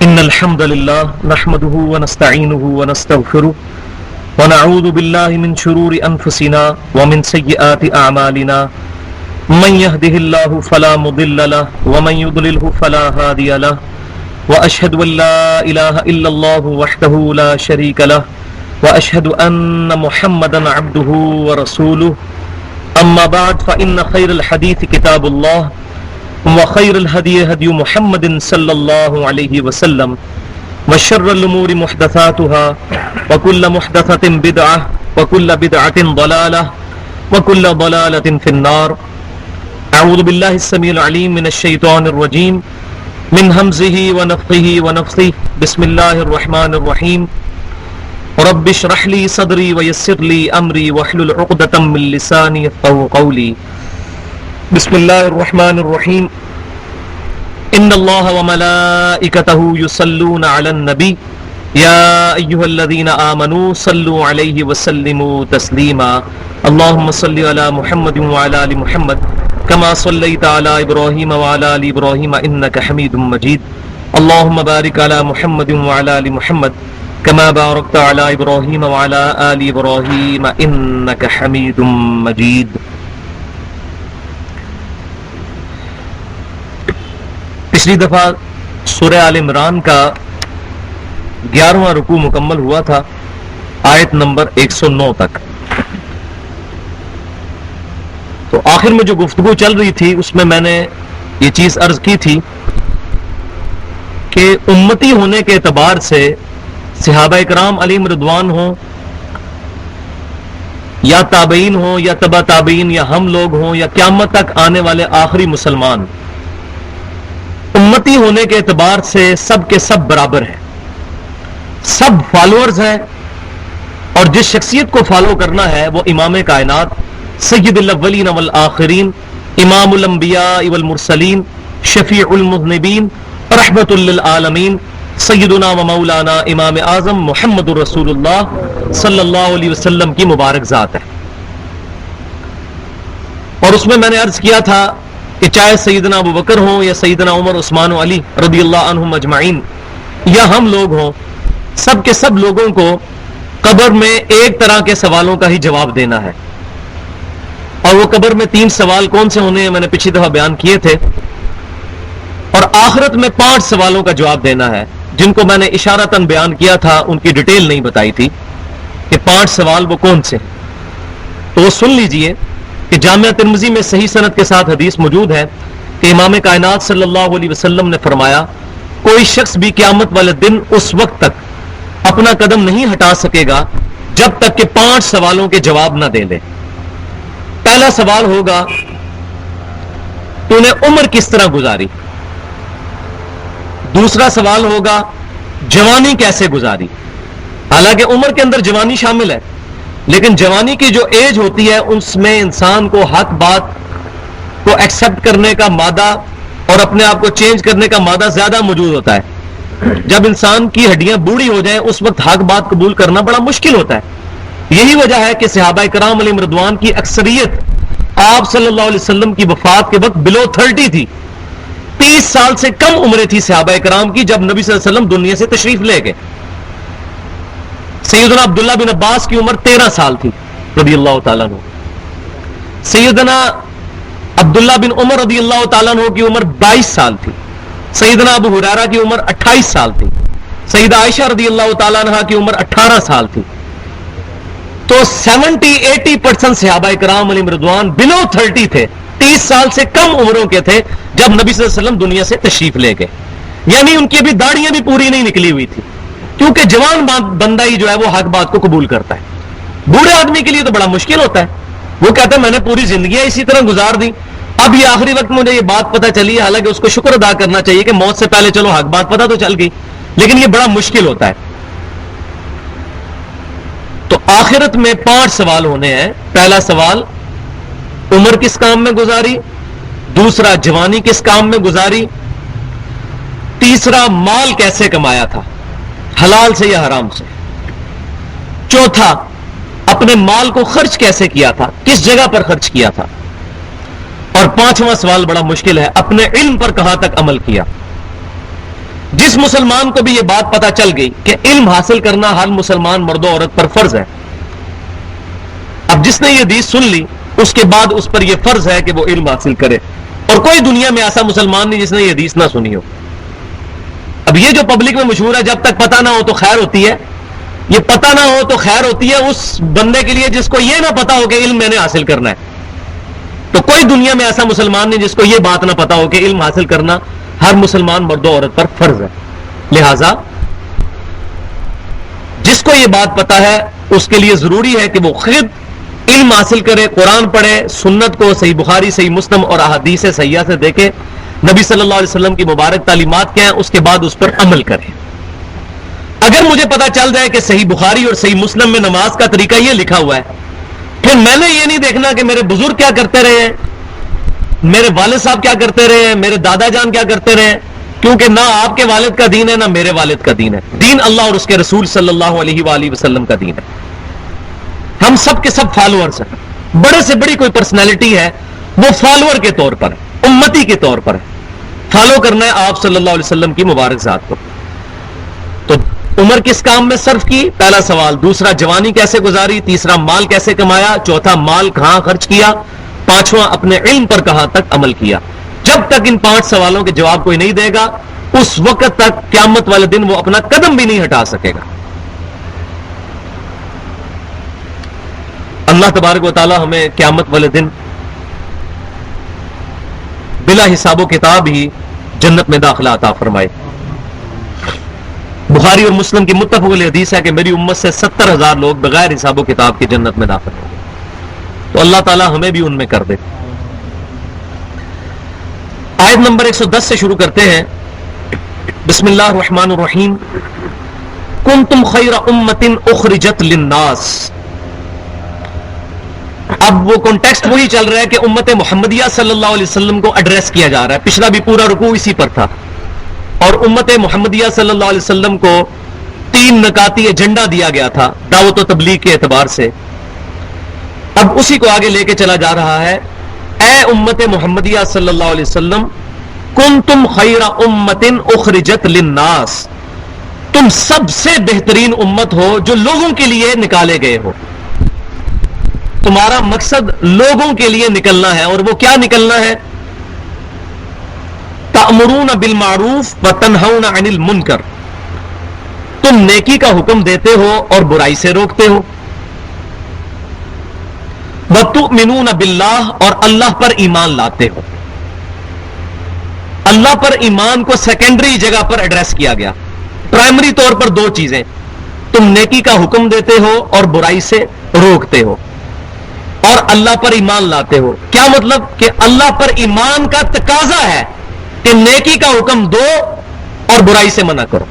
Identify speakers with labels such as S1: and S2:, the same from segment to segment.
S1: إن الحمد لله نحمده ونستعينه ونستغفره ونعوذ بالله من شرور أنفسنا ومن سيئات أعمالنا من يهده الله فلا مضل له ومن يضلله فلا هادي له وأشهد أن لا إله إلا الله وحده لا شريك له وأشهد أن محمدا عبده ورسوله أما بعد فإن خير الحديث كتاب الله وخير الهدي هدي محمد صلى الله عليه وسلم وشر الأمور محدثاتها وكل محدثة بدعة وكل بدعة ضلالة وكل ضلالة في النار. أعوذ بالله السميع العليم من الشيطان الرجيم من همزه ونفخه ونفثه. بسم الله الرحمن الرحيم. رب اشرح لي صدري ويسر لي أمري واحلل عقدة من لساني يفقهوا قولي. بسم الله الرحمن الرحيم. ان الله وملائكته يصلون على النبي يا ايها الذين آمنوا صلوا عليه وسلموا تسليما. اللهم صل على محمد وعلى ال محمد كما صليت على ابراهيم وعلى ال ابراهيم انك حميد مجيد. اللهم بارك على محمد وعلى ال محمد كما باركت على ابراهيم وعلى ال ابراهيم انك حميد مجيد. پچھلی دفعہ سورہ آل عمران کا 11واں رکوع مکمل ہوا تھا آیت نمبر 109 تک. تو آخر میں جو گفتگو چل رہی تھی اس میں نے یہ چیز عرض کی تھی کہ امتی ہونے کے اعتبار سے صحابہ کرام علیہم رضوان ہوں یا تابعین ہوں یا تبع تابعین یا ہم لوگ ہوں یا قیامت تک آنے والے آخری مسلمان، امتی ہونے کے اعتبار سے سب کے سب برابر ہیں، سب فالوورز ہیں، اور جس شخصیت کو فالو کرنا ہے وہ امام کائنات سید الاولین والآخرین، امام الانبیاء والمرسلین، شفیع المذنبین، رحمت للعالمین، سیدنا و مولانا امام اعظم محمد رسول اللہ صلی اللہ علیہ وسلم کی مبارک ذات ہے. اور اس میں نے عرض کیا تھا کہ چاہے سیدنا ابو بکر ہوں یا سیدنا عمر عثمان و علی رضی اللہ عنہم اجمعین یا ہم لوگ ہوں، سب کے سب لوگوں کو قبر میں ایک طرح کے سوالوں کا ہی جواب دینا ہے. اور وہ قبر میں 3 سوال کون سے ہونے ہیں میں نے پچھلی دفعہ بیان کیے تھے، اور آخرت میں 5 سوالوں کا جواب دینا ہے جن کو میں نے اشارتاً بیان کیا تھا، ان کی ڈیٹیل نہیں بتائی تھی کہ 5 سوال وہ کون سے. تو وہ سن لیجئے کہ جامعہ ترمذی میں صحیح سند کے ساتھ حدیث موجود ہے کہ امام کائنات صلی اللہ علیہ وسلم نے فرمایا کوئی شخص بھی قیامت والے دن اس وقت تک اپنا قدم نہیں ہٹا سکے گا جب تک کہ 5 سوالوں کے جواب نہ دے لے. پہلا سوال ہوگا تو نے عمر کس طرح گزاری. دوسرا سوال ہوگا جوانی کیسے گزاری. حالانکہ عمر کے اندر جوانی شامل ہے، لیکن جوانی کی جو ایج ہوتی ہے اس میں انسان کو حق بات کو ایکسپٹ کرنے کا مادہ اور اپنے آپ کو چینج کرنے کا مادہ زیادہ موجود ہوتا ہے. جب انسان کی ہڈیاں بوڑھی ہو جائیں اس وقت حق بات قبول کرنا بڑا مشکل ہوتا ہے. یہی وجہ ہے کہ صحابہ کرام علیہم رضوان کی اکثریت آپ صلی اللہ علیہ وسلم کی وفات کے وقت بلو 30 تھی. 30 سال سے کم عمریں تھی صحابہ کرام کی جب نبی صلی اللہ علیہ وسلم دنیا سے تشریف لے گئے. سیدنا عبداللہ بن عباس کی عمر 13 سال تھی رضی اللہ تعالیٰ عنہ. سیدنا عبداللہ بن عمر رضی اللہ تعالیٰ عنہ کی عمر 22 سال تھی. سیدنا ابو ہریرہ کی عمر 28 سال تھی. سیدہ عائشہ رضی اللہ تعالیٰ عنہ کی عمر 18 سال تھی. تو 70-80% صحابہ کرام علیہم رضوان بلو 30 تھے، 30 سال سے کم عمروں کے تھے جب نبی صلی اللہ علیہ وسلم دنیا سے تشریف لے گئے. یعنی ان کی ابھی داڑیاں بھی پوری نہیں نکلی ہوئی تھی، کیونکہ جوان بندہ ہی جو ہے وہ حق بات کو قبول کرتا ہے. بوڑھے آدمی کے لیے تو بڑا مشکل ہوتا ہے، وہ کہتا ہے میں نے پوری زندگیاں اسی طرح گزار دی، اب یہ آخری وقت مجھے یہ بات پتہ چلی. حالانکہ اس کو شکر ادا کرنا چاہیے کہ موت سے پہلے چلو حق بات پتہ تو چل گئی، لیکن یہ بڑا مشکل ہوتا ہے. تو آخرت میں 5 سوال ہونے ہیں. پہلا سوال عمر کس کام میں گزاری، دوسرا جوانی کس کام میں گزاری، تیسرا مال کیسے کمایا تھا، حلال سے یا حرام سے، چوتھا اپنے مال کو خرچ کیسے کیا تھا، کس جگہ پر خرچ کیا تھا، اور 5واں سوال بڑا مشکل ہے، اپنے علم پر کہاں تک عمل کیا. جس مسلمان کو بھی یہ بات پتا چل گئی کہ علم حاصل کرنا ہر مسلمان مرد و عورت پر فرض ہے، اب جس نے یہ حدیث سن لی اس کے بعد اس پر یہ فرض ہے کہ وہ علم حاصل کرے، اور کوئی دنیا میں ایسا مسلمان نہیں جس نے یہ حدیث نہ سنی ہو۔ اب یہ جو پبلک میں مشہور ہے جب تک پتہ نہ ہو تو خیر ہوتی ہے، یہ پتہ نہ ہو تو خیر ہوتی ہے اس بندے کے لیے جس کو یہ نہ پتا ہو کہ علم میں نے حاصل کرنا ہے۔ تو کوئی دنیا میں ایسا مسلمان نہیں جس کو یہ بات نہ پتا ہو کہ علم حاصل کرنا ہر مسلمان مرد و عورت پر فرض ہے۔ لہذا جس کو یہ بات پتا ہے اس کے لیے ضروری ہے کہ وہ خود علم حاصل کرے، قرآن پڑھے، سنت کو صحیح بخاری، صحیح مسلم اور احادیث صحیحہ سے دیکھے، نبی صلی اللہ علیہ وسلم کی مبارک تعلیمات کیا ہیں، اس کے بعد اس پر عمل کرے۔ اگر مجھے پتا چل جائے کہ صحیح بخاری اور صحیح مسلم میں نماز کا طریقہ یہ لکھا ہوا ہے، پھر میں نے یہ نہیں دیکھنا کہ میرے بزرگ کیا کرتے رہے ہیں، میرے والد صاحب کیا کرتے رہے ہیں، میرے دادا جان کیا کرتے رہے ہیں، کیونکہ نہ آپ کے والد کا دین ہے نہ میرے والد کا دین ہے، دین اللہ اور اس کے رسول صلی اللہ علیہ وآلہ وسلم کا دین ہے۔ ہم سب کے سب فالوورز ہیں، بڑے سے بڑی کوئی پرسنالٹی ہے وہ فالوور کے طور پر ہے، امتی کے طور پر ہے، فالو کرنا ہے آپ صلی اللہ علیہ وسلم کی مبارک ذات کو۔ تو عمر کس کام میں صرف کی، پہلا سوال، دوسرا جوانی کیسے گزاری، تیسرا مال کیسے کمایا، چوتھا مال کہاں خرچ کیا، پانچواں اپنے علم پر کہاں تک عمل کیا۔ جب تک ان 5 سوالوں کے جواب کوئی نہیں دے گا اس وقت تک قیامت والے دن وہ اپنا قدم بھی نہیں ہٹا سکے گا۔ اللہ تبارک و تعالی ہمیں قیامت والے دن بلا حساب و کتاب ہی جنت میں داخلہ عطا فرمائے۔ بخاری اور مسلم کی متفق علیہ حدیث ہے کہ میری امت سے 70,000 لوگ بغیر حساب و کتاب کی جنت میں داخل ہوں گے، تو اللہ تعالی ہمیں بھی ان میں کر دے۔ آیت نمبر 110 سے شروع کرتے ہیں۔ بسم اللہ الرحمن الرحیم۔ کنتم خیر امت اخرجت للناس۔ اب وہ کانٹیکسٹ وہی چل رہا ہے کہ امت محمدیہ صلی اللہ علیہ وسلم کو ایڈریس کیا جا رہا ہے، پچھلا بھی پورا رکوع اسی پر تھا، اور امت محمدیہ صلی اللہ علیہ وسلم کو 3 نکاتی ایجنڈا دیا گیا تھا دعوت و تبلیغ کے اعتبار سے۔ اب اسی کو آگے لے کے چلا جا رہا ہے۔ اے امت محمدیہ صلی اللہ علیہ وسلم، کنتم خیر امت اخرجت للناس، تم سب سے بہترین امت ہو جو لوگوں کے لیے نکالے گئے ہو۔ تمہارا مقصد لوگوں کے لیے نکلنا ہے، اور وہ کیا نکلنا ہے؟ تأمرون بالمعروف وتنہون عن المنکر، تم نیکی کا حکم دیتے ہو اور برائی سے روکتے ہو۔ وتؤمنون باللہ، اور اللہ پر ایمان لاتے ہو۔ اللہ پر ایمان کو سیکنڈری جگہ پر ایڈریس کیا گیا، پرائمری طور پر 2 چیزیں، تم نیکی کا حکم دیتے ہو اور برائی سے روکتے ہو، اور اللہ پر ایمان لاتے ہو۔ کیا مطلب؟ کہ اللہ پر ایمان کا تقاضا ہے کہ نیکی کا حکم دو اور برائی سے منع کرو۔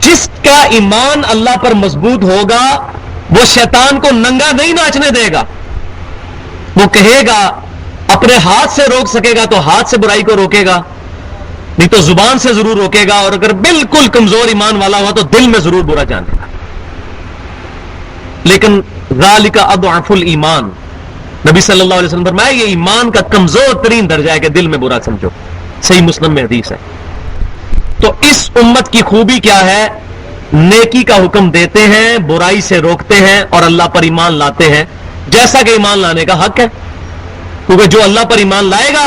S1: جس کا ایمان اللہ پر مضبوط ہوگا وہ شیطان کو ننگا نہیں ناچنے دے گا، وہ کہے گا اپنے ہاتھ سے روک سکے گا تو ہاتھ سے برائی کو روکے گا، نہیں تو زبان سے ضرور روکے گا، اور اگر بالکل کمزور ایمان والا ہوا تو دل میں ضرور برا جانے گا۔ لیکن ذالک اضعف الایمان، نبی صلی اللہ علیہ وسلم فرمایا یہ ایمان کا کمزور ترین درجہ ہے کہ دل میں برا سمجھو، صحیح مسلم میں حدیث ہے۔ تو اس امت کی خوبی کیا ہے؟ نیکی کا حکم دیتے ہیں، برائی سے روکتے ہیں، اور اللہ پر ایمان لاتے ہیں، جیسا کہ ایمان لانے کا حق ہے، کیونکہ جو اللہ پر ایمان لائے گا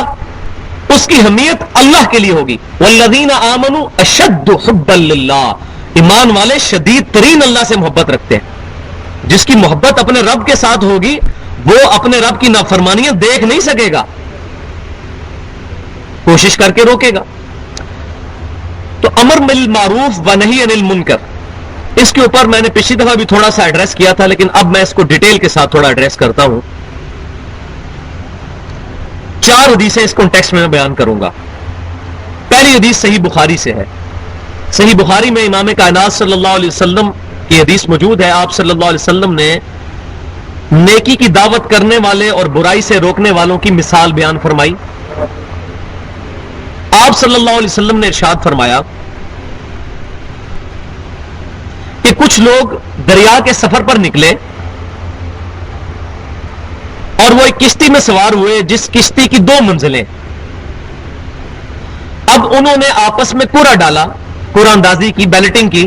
S1: اس کی حمیت اللہ کے لیے ہوگی۔ والذین آمنوا اشد حبا للہ، ایمان والے شدید ترین اللہ سے محبت رکھتے ہیں۔ جس کی محبت اپنے رب کے ساتھ ہوگی وہ اپنے رب کی نافرمانیاں دیکھ نہیں سکے گا، کوشش کر کے روکے گا۔ تو امر بالمعروف و نہی عن المنکر، اس کے اوپر میں نے پچھلی دفعہ بھی تھوڑا سا ایڈریس کیا تھا، لیکن اب میں اس کو ڈیٹیل کے ساتھ تھوڑا ایڈریس کرتا ہوں۔ 4 حدیثیں اس کانٹیکسٹ میں بیان کروں گا۔ پہلی حدیث صحیح بخاری سے ہے۔ صحیح بخاری میں امام کائنات صلی اللہ علیہ وسلم کی حدیث موجود ہے۔ آپ صلی اللہ علیہ وسلم نے نیکی کی دعوت کرنے والے اور برائی سے روکنے والوں کی مثال بیان فرمائی۔ آپ صلی اللہ علیہ وسلم نے ارشاد فرمایا کہ کچھ لوگ دریا کے سفر پر نکلے اور وہ ایک کشتی میں سوار ہوئے جس کشتی کی 2 منزلیں۔ اب اب انہوں نے آپس میں قرعہ ڈالا، قرعہ اندازی کی، بیلٹنگ کی،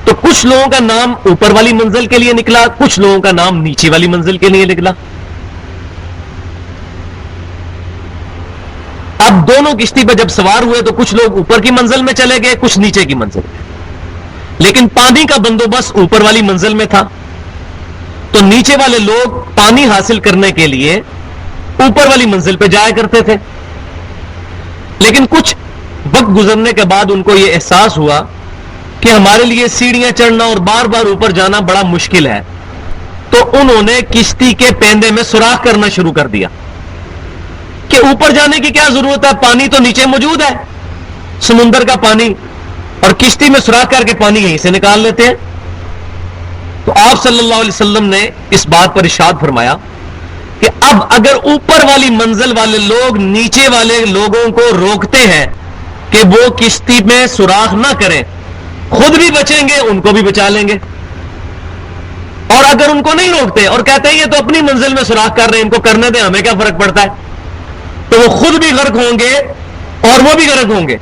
S1: تو کچھ لوگوں کا نام اوپر والی منزل کے لیے نکلا، کچھ لوگوں کا نام نیچے والی منزل کے لیے نکلا۔ اب دونوں کشتی پہ جب سوار ہوئے تو کچھ لوگ اوپر کی منزل میں چلے گئے، کچھ نیچے کی منزل میں، لیکن پانی کا بندوبست اوپر والی منزل میں تھا، تو نیچے والے لوگ پانی حاصل کرنے کے لیے اوپر والی منزل پہ جایا کرتے تھے۔ لیکن کچھ وقت گزرنے کے بعد ان کو یہ احساس ہوا کہ ہمارے لیے سیڑھیاں چڑھنا اور بار بار اوپر جانا بڑا مشکل ہے، تو انہوں نے کشتی کے پیندے میں سوراخ کرنا شروع کر دیا کہ اوپر جانے کی کیا ضرورت ہے، پانی تو نیچے موجود ہے، سمندر کا پانی، اور کشتی میں سوراخ کر کے پانی یہیں سے نکال لیتے ہیں۔ تو آپ صلی اللہ علیہ وسلم نے اس بات پر ارشاد فرمایا کہ اب اگر اوپر والی منزل والے لوگ نیچے والے لوگوں کو روکتے ہیں کہ وہ کشتی میں سوراخ نہ کریں، خود بھی بچیں گے، ان کو بھی بچا لیں گے، اور اگر ان کو نہیں روکتے اور کہتے ہیں یہ تو اپنی منزل میں سوراخ کر رہے ہیں، ان کو کرنے دیں، ہمیں کیا فرق پڑتا ہے، تو وہ خود بھی غرق ہوں گے اور وہ بھی غرق ہوں گے۔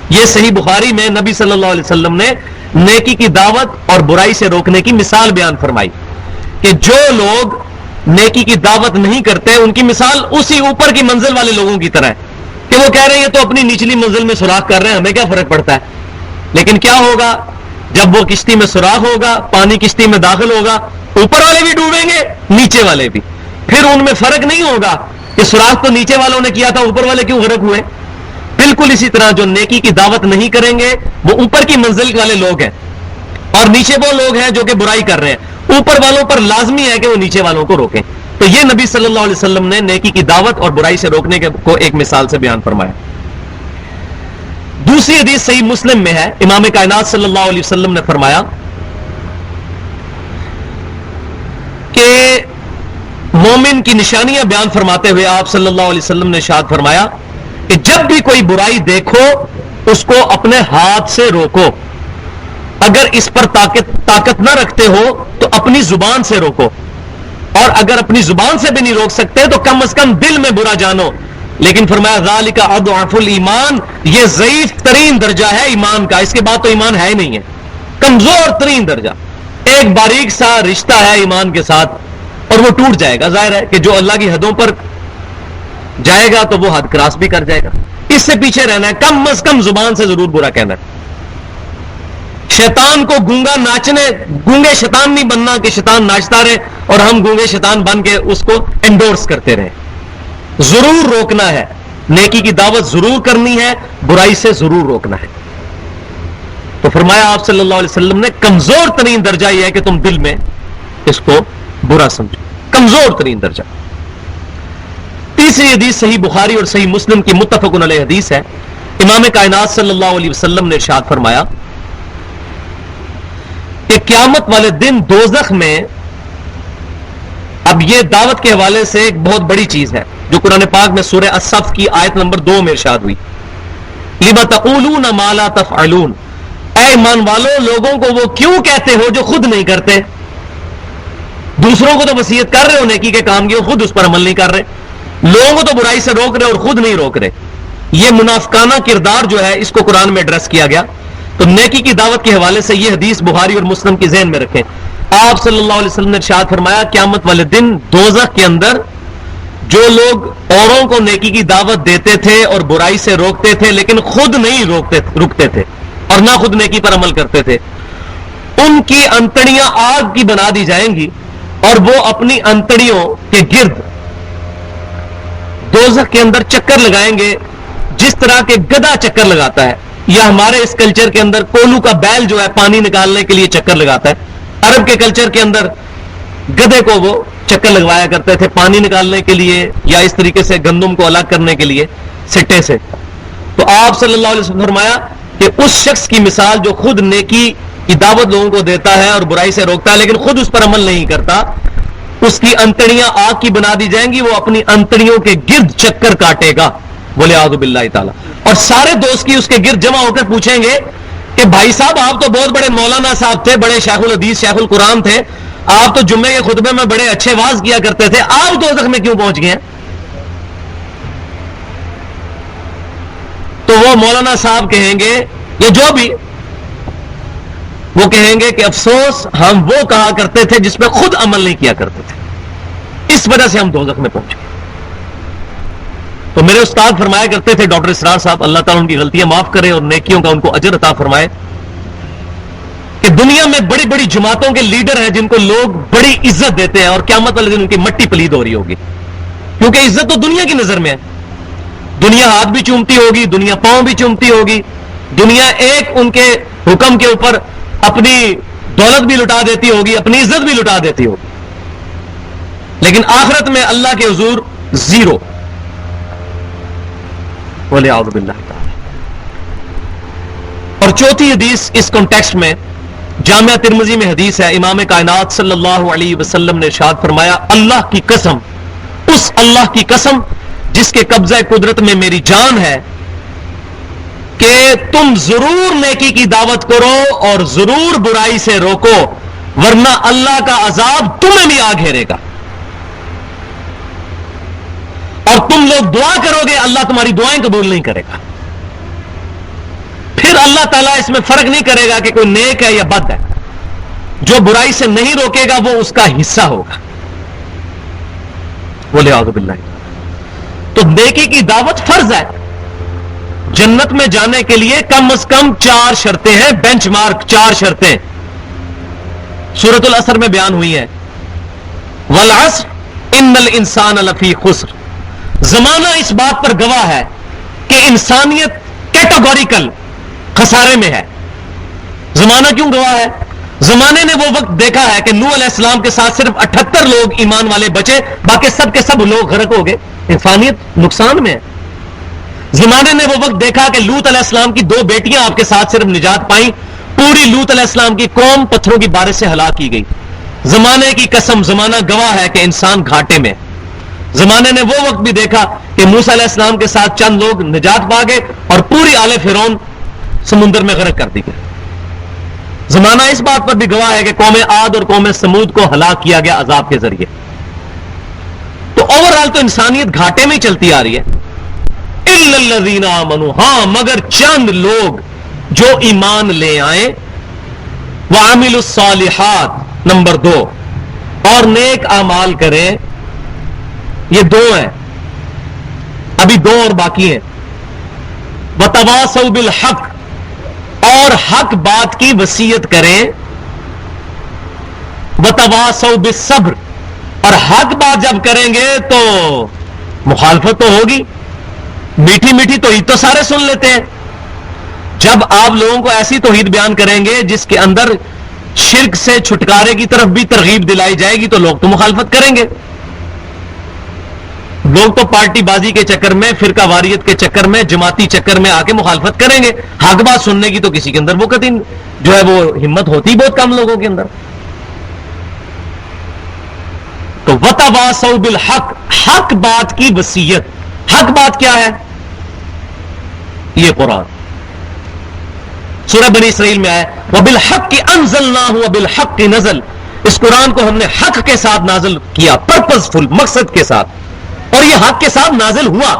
S1: یہ صحیح بخاری میں نبی صلی اللہ علیہ وسلم نے نیکی کی دعوت اور برائی سے روکنے کی مثال بیان فرمائی کہ جو لوگ نیکی کی دعوت نہیں کرتے ان کی مثال اسی اوپر کی منزل والے لوگوں کی طرح ہے کہ وہ کہہ رہے ہیں یہ تو اپنی نچلی منزل میں سوراخ کر رہے ہیں، ہمیں کیا فرق پڑتا ہے۔ لیکن کیا ہوگا جب وہ کشتی میں سوراخ ہوگا، پانی کشتی میں داخل ہوگا، اوپر والے بھی ڈوبیں گے، نیچے والے بھی، پھر ان میں فرق نہیں ہوگا کہ سوراخ تو نیچے والوں نے کیا تھا، اوپر والے کیوں غرق ہوئے۔ بالکل اسی طرح جو نیکی کی دعوت نہیں کریں گے وہ اوپر کی منزل والے لوگ ہیں، اور نیچے وہ لوگ ہیں جو کہ برائی کر رہے ہیں، اوپر والوں پر لازمی ہے کہ وہ نیچے والوں کو روکیں۔ تو یہ نبی صلی اللہ علیہ وسلم نے نیکی کی دعوت اور برائی سے روکنے کو ایک مثال سے بیان فرمایا۔ دوسری حدیث صحیح مسلم میں ہے، امام کائنات صلی اللہ علیہ وسلم نے فرمایا کہ مومن کی نشانیاں بیان فرماتے ہوئے آپ صلی اللہ علیہ وسلم نے ارشاد فرمایا کہ جب بھی کوئی برائی دیکھو اس کو اپنے ہاتھ سے روکو، اگر اس پر طاقت نہ رکھتے ہو تو اپنی زبان سے روکو، اور اگر اپنی زبان سے بھی نہیں روک سکتے تو کم از کم دل میں برا جانو۔ لیکن فرمایا ذالک اضعف الایمان، یہ ضعیف ترین درجہ ہے ایمان کا، اس کے بعد تو ایمان ہے ہی نہیں ہے، کمزور ترین درجہ، ایک باریک سا رشتہ ہے ایمان کے ساتھ اور وہ ٹوٹ جائے گا۔ ظاہر ہے کہ جو اللہ کی حدوں پر جائے گا تو وہ حد کراس بھی کر جائے گا، اس سے پیچھے رہنا ہے، کم از کم زبان سے ضرور برا کہنا ہے۔ شیطان کو گونگا ناچنے، گونگے شیطان نہیں بننا کہ شیطان ناچتا رہے اور ہم گونگے شیطان بن کے اس کو انڈورس کرتے رہے، ضرور روکنا ہے، نیکی کی دعوت ضرور کرنی ہے، برائی سے ضرور روکنا ہے۔ تو فرمایا آپ صلی اللہ علیہ وسلم نے کمزور ترین درجہ یہ ہے کہ تم دل میں اس کو برا سمجھو، کمزور ترین درجہ۔ تیسری حدیث صحیح بخاری اور صحیح مسلم کی متفق علیہ حدیث ہے، امام کائنات صلی اللہ علیہ وسلم نے ارشاد فرمایا کہ قیامت والے دن دوزخ میں، اب یہ دعوت کے حوالے سے ایک بہت بڑی چیز ہے جو قرآن پاک میں سورہ الصف کی آیت نمبر 2 میں ارشاد ہوئی، لِمَ تَقُولُونَ مَا لَا تَفْعَلُونَ، اے ایمان والو لوگوں کو وہ کیوں کہتے ہو جو خود نہیں کرتے۔ دوسروں کو تو وصیت کر رہے ہو نیکی کے کام کی، خود اس پر عمل نہیں کر رہے، لوگوں کو تو برائی سے روک رہے اور خود نہیں روک رہے۔ یہ منافقانہ کردار جو ہے اس کو قرآن میں ایڈریس کیا گیا۔ تو نیکی کی دعوت کے حوالے سے یہ حدیث بخاری اور مسلم کی ذہن میں رکھیں، آپ صلی اللہ علیہ وسلم نے ارشاد فرمایا قیامت والے دن دوزخ کے اندر جو لوگ اوروں کو نیکی کی دعوت دیتے تھے اور برائی سے روکتے تھے لیکن خود نہیں رکتے تھے اور نہ خود نیکی پر عمل کرتے تھے، ان کی انتڑیاں آگ کی بنا دی جائیں گی اور وہ اپنی انتڑیوں کے گرد دوزخ کے اندر چکر لگائیں گے جس طرح کے گدھا چکر لگاتا ہے، یا ہمارے اس کلچر کے اندر کولو کا بیل جو ہے پانی نکالنے کے لیے چکر لگاتا ہے، عرب کے کلچر کے اندر گدھے کو وہ چکر لگوایا کرتے تھے پانی نکالنے کے لیے یا اس طریقے سے گندم کو الگ کرنے کے لیے سٹے سے۔ تو آپ صلی اللہ علیہ وسلم نے فرمایا کہ اس شخص کی مثال جو خود نیکی کی دعوت لوگوں کو دیتا ہے اور برائی سے روکتا ہے لیکن خود اس پر عمل نہیں کرتا، اس کی انتڑیاں آگ کی بنا دی جائیں گی، وہ اپنی انتڑیوں کے گرد چکر کاٹے گا، بولے اعوذ باللہ تعالی، اور سارے دوست کی اس کے گرد جمع ہو کر پوچھیں گے کہ بھائی صاحب آپ تو بہت بڑے مولانا صاحب تھے، بڑے شیخ الحدیث شیخ القرآن تھے، آپ تو جمعے کے خطبے میں بڑے اچھے واز کیا کرتے تھے، آپ دوزخ میں کیوں پہنچ گئے ہیں؟ تو وہ مولانا صاحب کہیں گے یا جو بھی وہ کہیں گے کہ افسوس ہم وہ کہا کرتے تھے جس پہ خود عمل نہیں کیا کرتے تھے، اس وجہ سے ہم دوزخ میں پہنچے۔ تو میرے استاد فرمایا کرتے تھے ڈاکٹر اسرار صاحب، اللہ تعالیٰ ان کی غلطیاں معاف کرے اور نیکیوں کا ان کو اجر عطا فرمائے، کہ دنیا میں بڑی بڑی جماعتوں کے لیڈر ہیں جن کو لوگ بڑی عزت دیتے ہیں اور قیامت والے دن ان کی مٹی پلید ہو رہی ہوگی، کیونکہ عزت تو دنیا کی نظر میں ہے، دنیا ہاتھ بھی چومتی ہوگی، دنیا پاؤں بھی چومتی ہوگی، دنیا ایک ان کے حکم کے اوپر اپنی دولت بھی لٹا دیتی ہوگی، اپنی عزت بھی لٹا دیتی ہوگی، لیکن آخرت میں اللہ کے حضور زیرو۔ وَلِعَوْذُ بِاللَّهِ تعالی۔ اور چوتھی حدیث اس کانٹیکسٹ میں جامعہ ترمذی میں حدیث ہے، امام کائنات صلی اللہ علیہ وسلم نے ارشاد فرمایا، اللہ کی قسم، اس اللہ کی قسم جس کے قبضہ قدرت میں میری جان ہے، کہ تم ضرور نیکی کی دعوت کرو اور ضرور برائی سے روکو، ورنہ اللہ کا عذاب تمہیں بھی آ گھیرے گا، اور تم لوگ دعا کرو گے اللہ تمہاری دعائیں قبول نہیں کرے گا، پھر اللہ تعالیٰ اس میں فرق نہیں کرے گا کہ کوئی نیک ہے یا بد ہے، جو برائی سے نہیں روکے گا وہ اس کا حصہ ہوگا۔ بولے اعوذ باللہ۔ تو نیکی کی دعوت فرض ہے، جنت میں جانے کے لیے کم از کم 4 شرطیں ہیں، بینچ مارک 4 شرطیں سورۃ العصر میں بیان ہوئی ہیں، والعصر ان الانسان لفی خسر۔ زمانہ اس بات پر گواہ ہے کہ انسانیت کیٹاگوریکل خسارے میں ہے۔ زمانہ کیوں گواہ ہے؟ زمانے نے وہ وقت دیکھا ہے کہ نوح علیہ السلام کے ساتھ صرف 78 لوگ ایمان والے بچے، باقی سب کے سب لوگ غرق ہو گئے، انسانیت نقصان میں ہے۔ زمانے نے وہ وقت دیکھا کہ لوط علیہ السلام کی 2 بیٹیاں آپ کے ساتھ صرف نجات پائیں، پوری لوط علیہ السلام کی قوم پتھروں کی بارش سے ہلاک کی گئی۔ زمانے کی قسم، زمانہ گواہ ہے کہ انسان گھاٹے میں۔ زمانے نے وہ وقت بھی دیکھا کہ موسیٰ علیہ السلام کے ساتھ چند لوگ نجات پا گئے اور پوری آل فرعون سمندر میں غرق کر دی گئی۔ زمانہ اس بات پر بھی گواہ ہے کہ قوم عاد اور قوم سمود کو ہلاک کیا گیا عذاب کے ذریعے۔ تو اوورآل تو انسانیت گھاٹے میں ہی چلتی آ رہی ہے۔ اِلَّا الَّذِينَ آمَنُوا، ہاں مگر چند لوگ جو ایمان لے آئیں، وَعَمِلُوا الصَّالِحَاتِ، نمبر 2، اور نیک اعمال کریں۔ یہ 2 ہیں، ابھی 2 اور باقی ہیں۔ وَتَوَاصَوْا بِالْحَقِّ، اور حق بات کی وصیت کریں۔ وَتَوَاصَوْا بِالصَّبْرِ، اور حق بات جب کریں گے تو مخالفت تو ہوگی، میٹھی میٹھی توحید تو سارے سن لیتے ہیں۔ جب آپ لوگوں کو ایسی توحید بیان کریں گے جس کے اندر شرک سے چھٹکارے کی طرف بھی ترغیب دلائی جائے گی تو لوگ تو مخالفت کریں گے۔ لوگ تو پارٹی بازی کے چکر میں، فرقہ واریت کے چکر میں، جماعتی چکر میں آ کے مخالفت کریں گے، حق بات سننے کی تو کسی کے اندر وہ کبھی جو ہے وہ ہمت ہوتی بہت کم لوگوں کے اندر۔ تو وَتَوَاصَوْا بِالْحَقِّ، حق بات کی وصیت۔ حق بات کیا ہے؟ یہ قرآن سورہ بنی اسرائیل میں آیا وَبِالْحَقِّ أَنزَلْنَاهُ وَبِالْحَقِّ نَزَلَ، اس قرآن کو ہم نے حق کے ساتھ نازل کیا، پرپزفل، مقصد کے ساتھ، اور یہ حق کے ساتھ نازل ہوا۔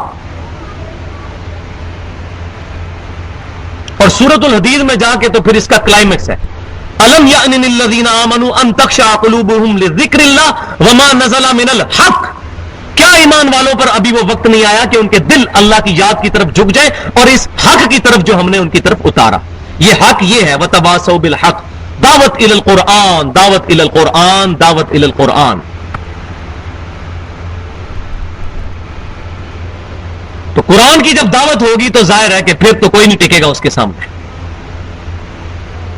S1: اور سورۃ الحدید میں جا کے تو پھر اس کا کلائمیکس ہے، أَلَمْ يَأْنِ لِلَّذِينَ آمَنُوا أَن تَخْشَعَ قُلُوبُهُمْ لِذِكْرِ اللَّهِ وَمَا نَزَلَ مِنَ الْحَقِّ، کیا ایمان والوں پر ابھی وہ وقت نہیں آیا کہ ان کے دل اللہ کی یاد کی طرف جھک جائے اور اس حق کی طرف جو ہم نے ان کی طرف اتارا۔ یہ حق یہ ہے وَتَوَاصَوْا بِالْحَقِّ، دعوت الی القرآن، دعوت الی القرآن، دعوت الی القرآن۔ تو قرآن کی جب دعوت ہوگی تو ظاہر ہے کہ پھر تو کوئی نہیں ٹکے گا اس کے سامنے۔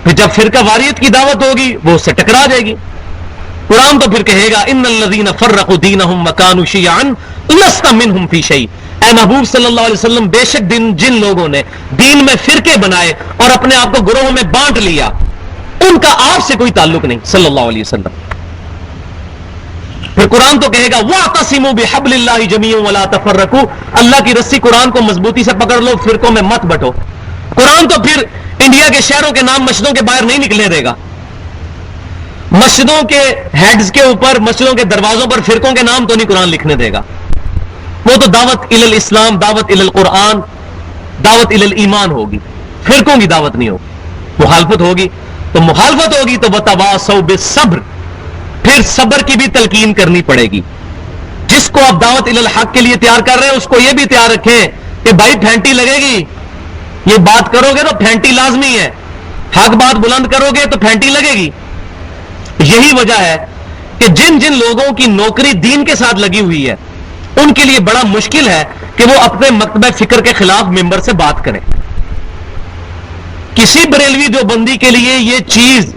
S1: پھر جب فرقہ واریت کی دعوت ہوگی وہ اس سے ٹکرا جائے گی۔ قرآن تو پھر کہے گا ان الذین فرقوا دینہم وکانوا شیعا لست منہم فی شیء، اے محبوب صلی اللہ علیہ وسلم، بے شک جن لوگوں نے دین میں فرقے بنائے اور اپنے آپ کو گروہوں میں بانٹ لیا، ان کا آپ سے کوئی تعلق نہیں صلی اللہ علیہ وسلم۔ پھر قرآن تو کہے گا وَاعْتَصِمُوا بِحَبْلِ اللَّهِ جَمِيعًا وَلَا تَفَرَّقُوا، اللہ کی رسی قرآن کو مضبوطی سے پکڑ لو، فرقوں میں مت بٹو۔ قرآن تو پھر انڈیا کے شہروں کے نام مسجدوں کے باہر نہیں نکلنے دے گا، مسجدوں کے ہیڈز کے اوپر، مسجدوں کے دروازوں پر فرقوں کے نام تو نہیں قرآن لکھنے دے گا۔ وہ تو دعوت الی الاسلام، دعوت الی القرآن، دعوت الی الایمان ہوگی، فرقوں کی دعوت نہیں ہوگی، مخالفت ہوگی تو وتواصوا بالصبر، پھر صبر کی بھی تلقین کرنی پڑے گی. جس کو آپ دعوت الی الحق کے لیے تیار کر رہے ہیں اس کو یہ بھی تیار رکھیں کہ بھائی پھینٹی لگے گی، یہ بات کرو گے تو پھینٹی لازمی ہے، حق بات بلند کرو گے تو پھینٹی لگے گی. یہی وجہ ہے کہ جن جن لوگوں کی نوکری دین کے ساتھ لگی ہوئی ہے ان کے لیے بڑا مشکل ہے کہ وہ اپنے مکتبہ فکر کے خلاف ممبر سے بات کریں. کسی بریلوی دیوبندی کے لیے یہ چیز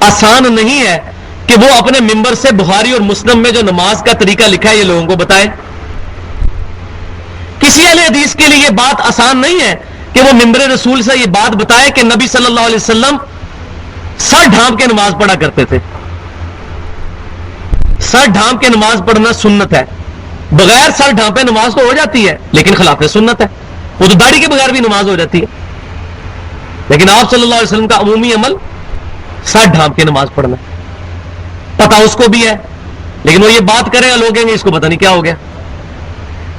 S1: آسان نہیں ہے کہ وہ اپنے ممبر سے بخاری اور مسلم میں جو نماز کا طریقہ لکھا ہے یہ لوگوں کو بتائے. کسی اہل حدیث کے لیے یہ بات آسان نہیں ہے کہ وہ ممبر رسول سے یہ بات بتائے کہ نبی صلی اللہ علیہ وسلم سر ڈھانپ کے نماز پڑھا کرتے تھے. سر ڈھانپ کے نماز پڑھنا سنت ہے، بغیر سر ڈھانپے نماز تو ہو جاتی ہے لیکن خلاف سنت ہے. وہ تو داڑھی کے بغیر بھی نماز ہو جاتی ہے، لیکن آپ صلی اللہ علیہ وسلم کا عمومی عمل سر ڈھانپ کے نماز پڑھنا. پتہ اس کو بھی ہے لیکن وہ یہ بات کرے گا، لوگ کہیں گے اس کو پتہ نہیں کیا ہو گیا.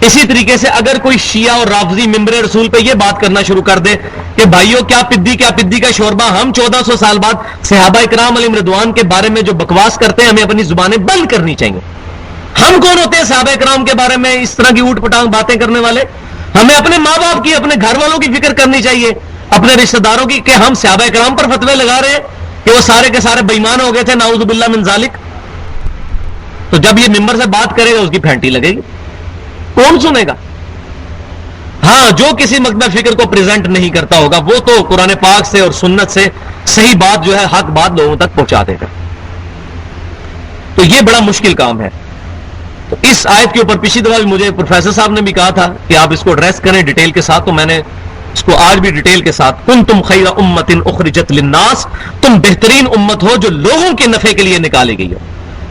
S1: اسی طریقے سے اگر کوئی شیعہ اور رافضی ممبر رسول پہ یہ بات کرنا شروع کر دے کہ بھائیو کیا پدی کا شوربہ، ہم 1400 سال بعد صحابہ اکرام علیہم رضوان کے بارے میں جو بکواس کرتے ہیں ہمیں اپنی زبانیں بند کرنی چاہیے. ہم کون ہوتے ہیں صحابہ اکرام کے بارے میں اس طرح کی اوٹ پٹانگ باتیں کرنے والے؟ ہمیں اپنے ماں باپ کی، اپنے گھر والوں کی فکر کرنی چاہیے، اپنے رشتہ داروں کی، کہ ہم صحابہ اکرام پر فتوے لگا رہے ہیں کہ وہ سارے کے سارے بے ایمان ہو گئے تھے، نعوذ باللہ من ذالک. تو جب یہ ممبر سے بات کرے گا اس کی پھینٹی لگے گی، کون سنے گا؟ ہاں، جو کسی مکتبہ فکر کو پریزنٹ نہیں کرتا ہوگا وہ تو قرآن پاک سے اور سنت سے صحیح بات جو ہے، حق بات لوگوں تک پہنچا دے گا. تو یہ بڑا مشکل کام ہے. تو اس آیت کے اوپر پچھلی دفعہ بھی مجھے پروفیسر صاحب نے بھی کہا تھا کہ آپ اس کو ایڈریس کریں ڈیٹیل کے ساتھ، تو میں نے اس کو آج بھی ڈیٹیل کے ساتھ، کنتم خیر امت اخرجت للناس، تم بہترین امت ہو جو لوگوں کے نفع کے لیے نکالی گئی ہو.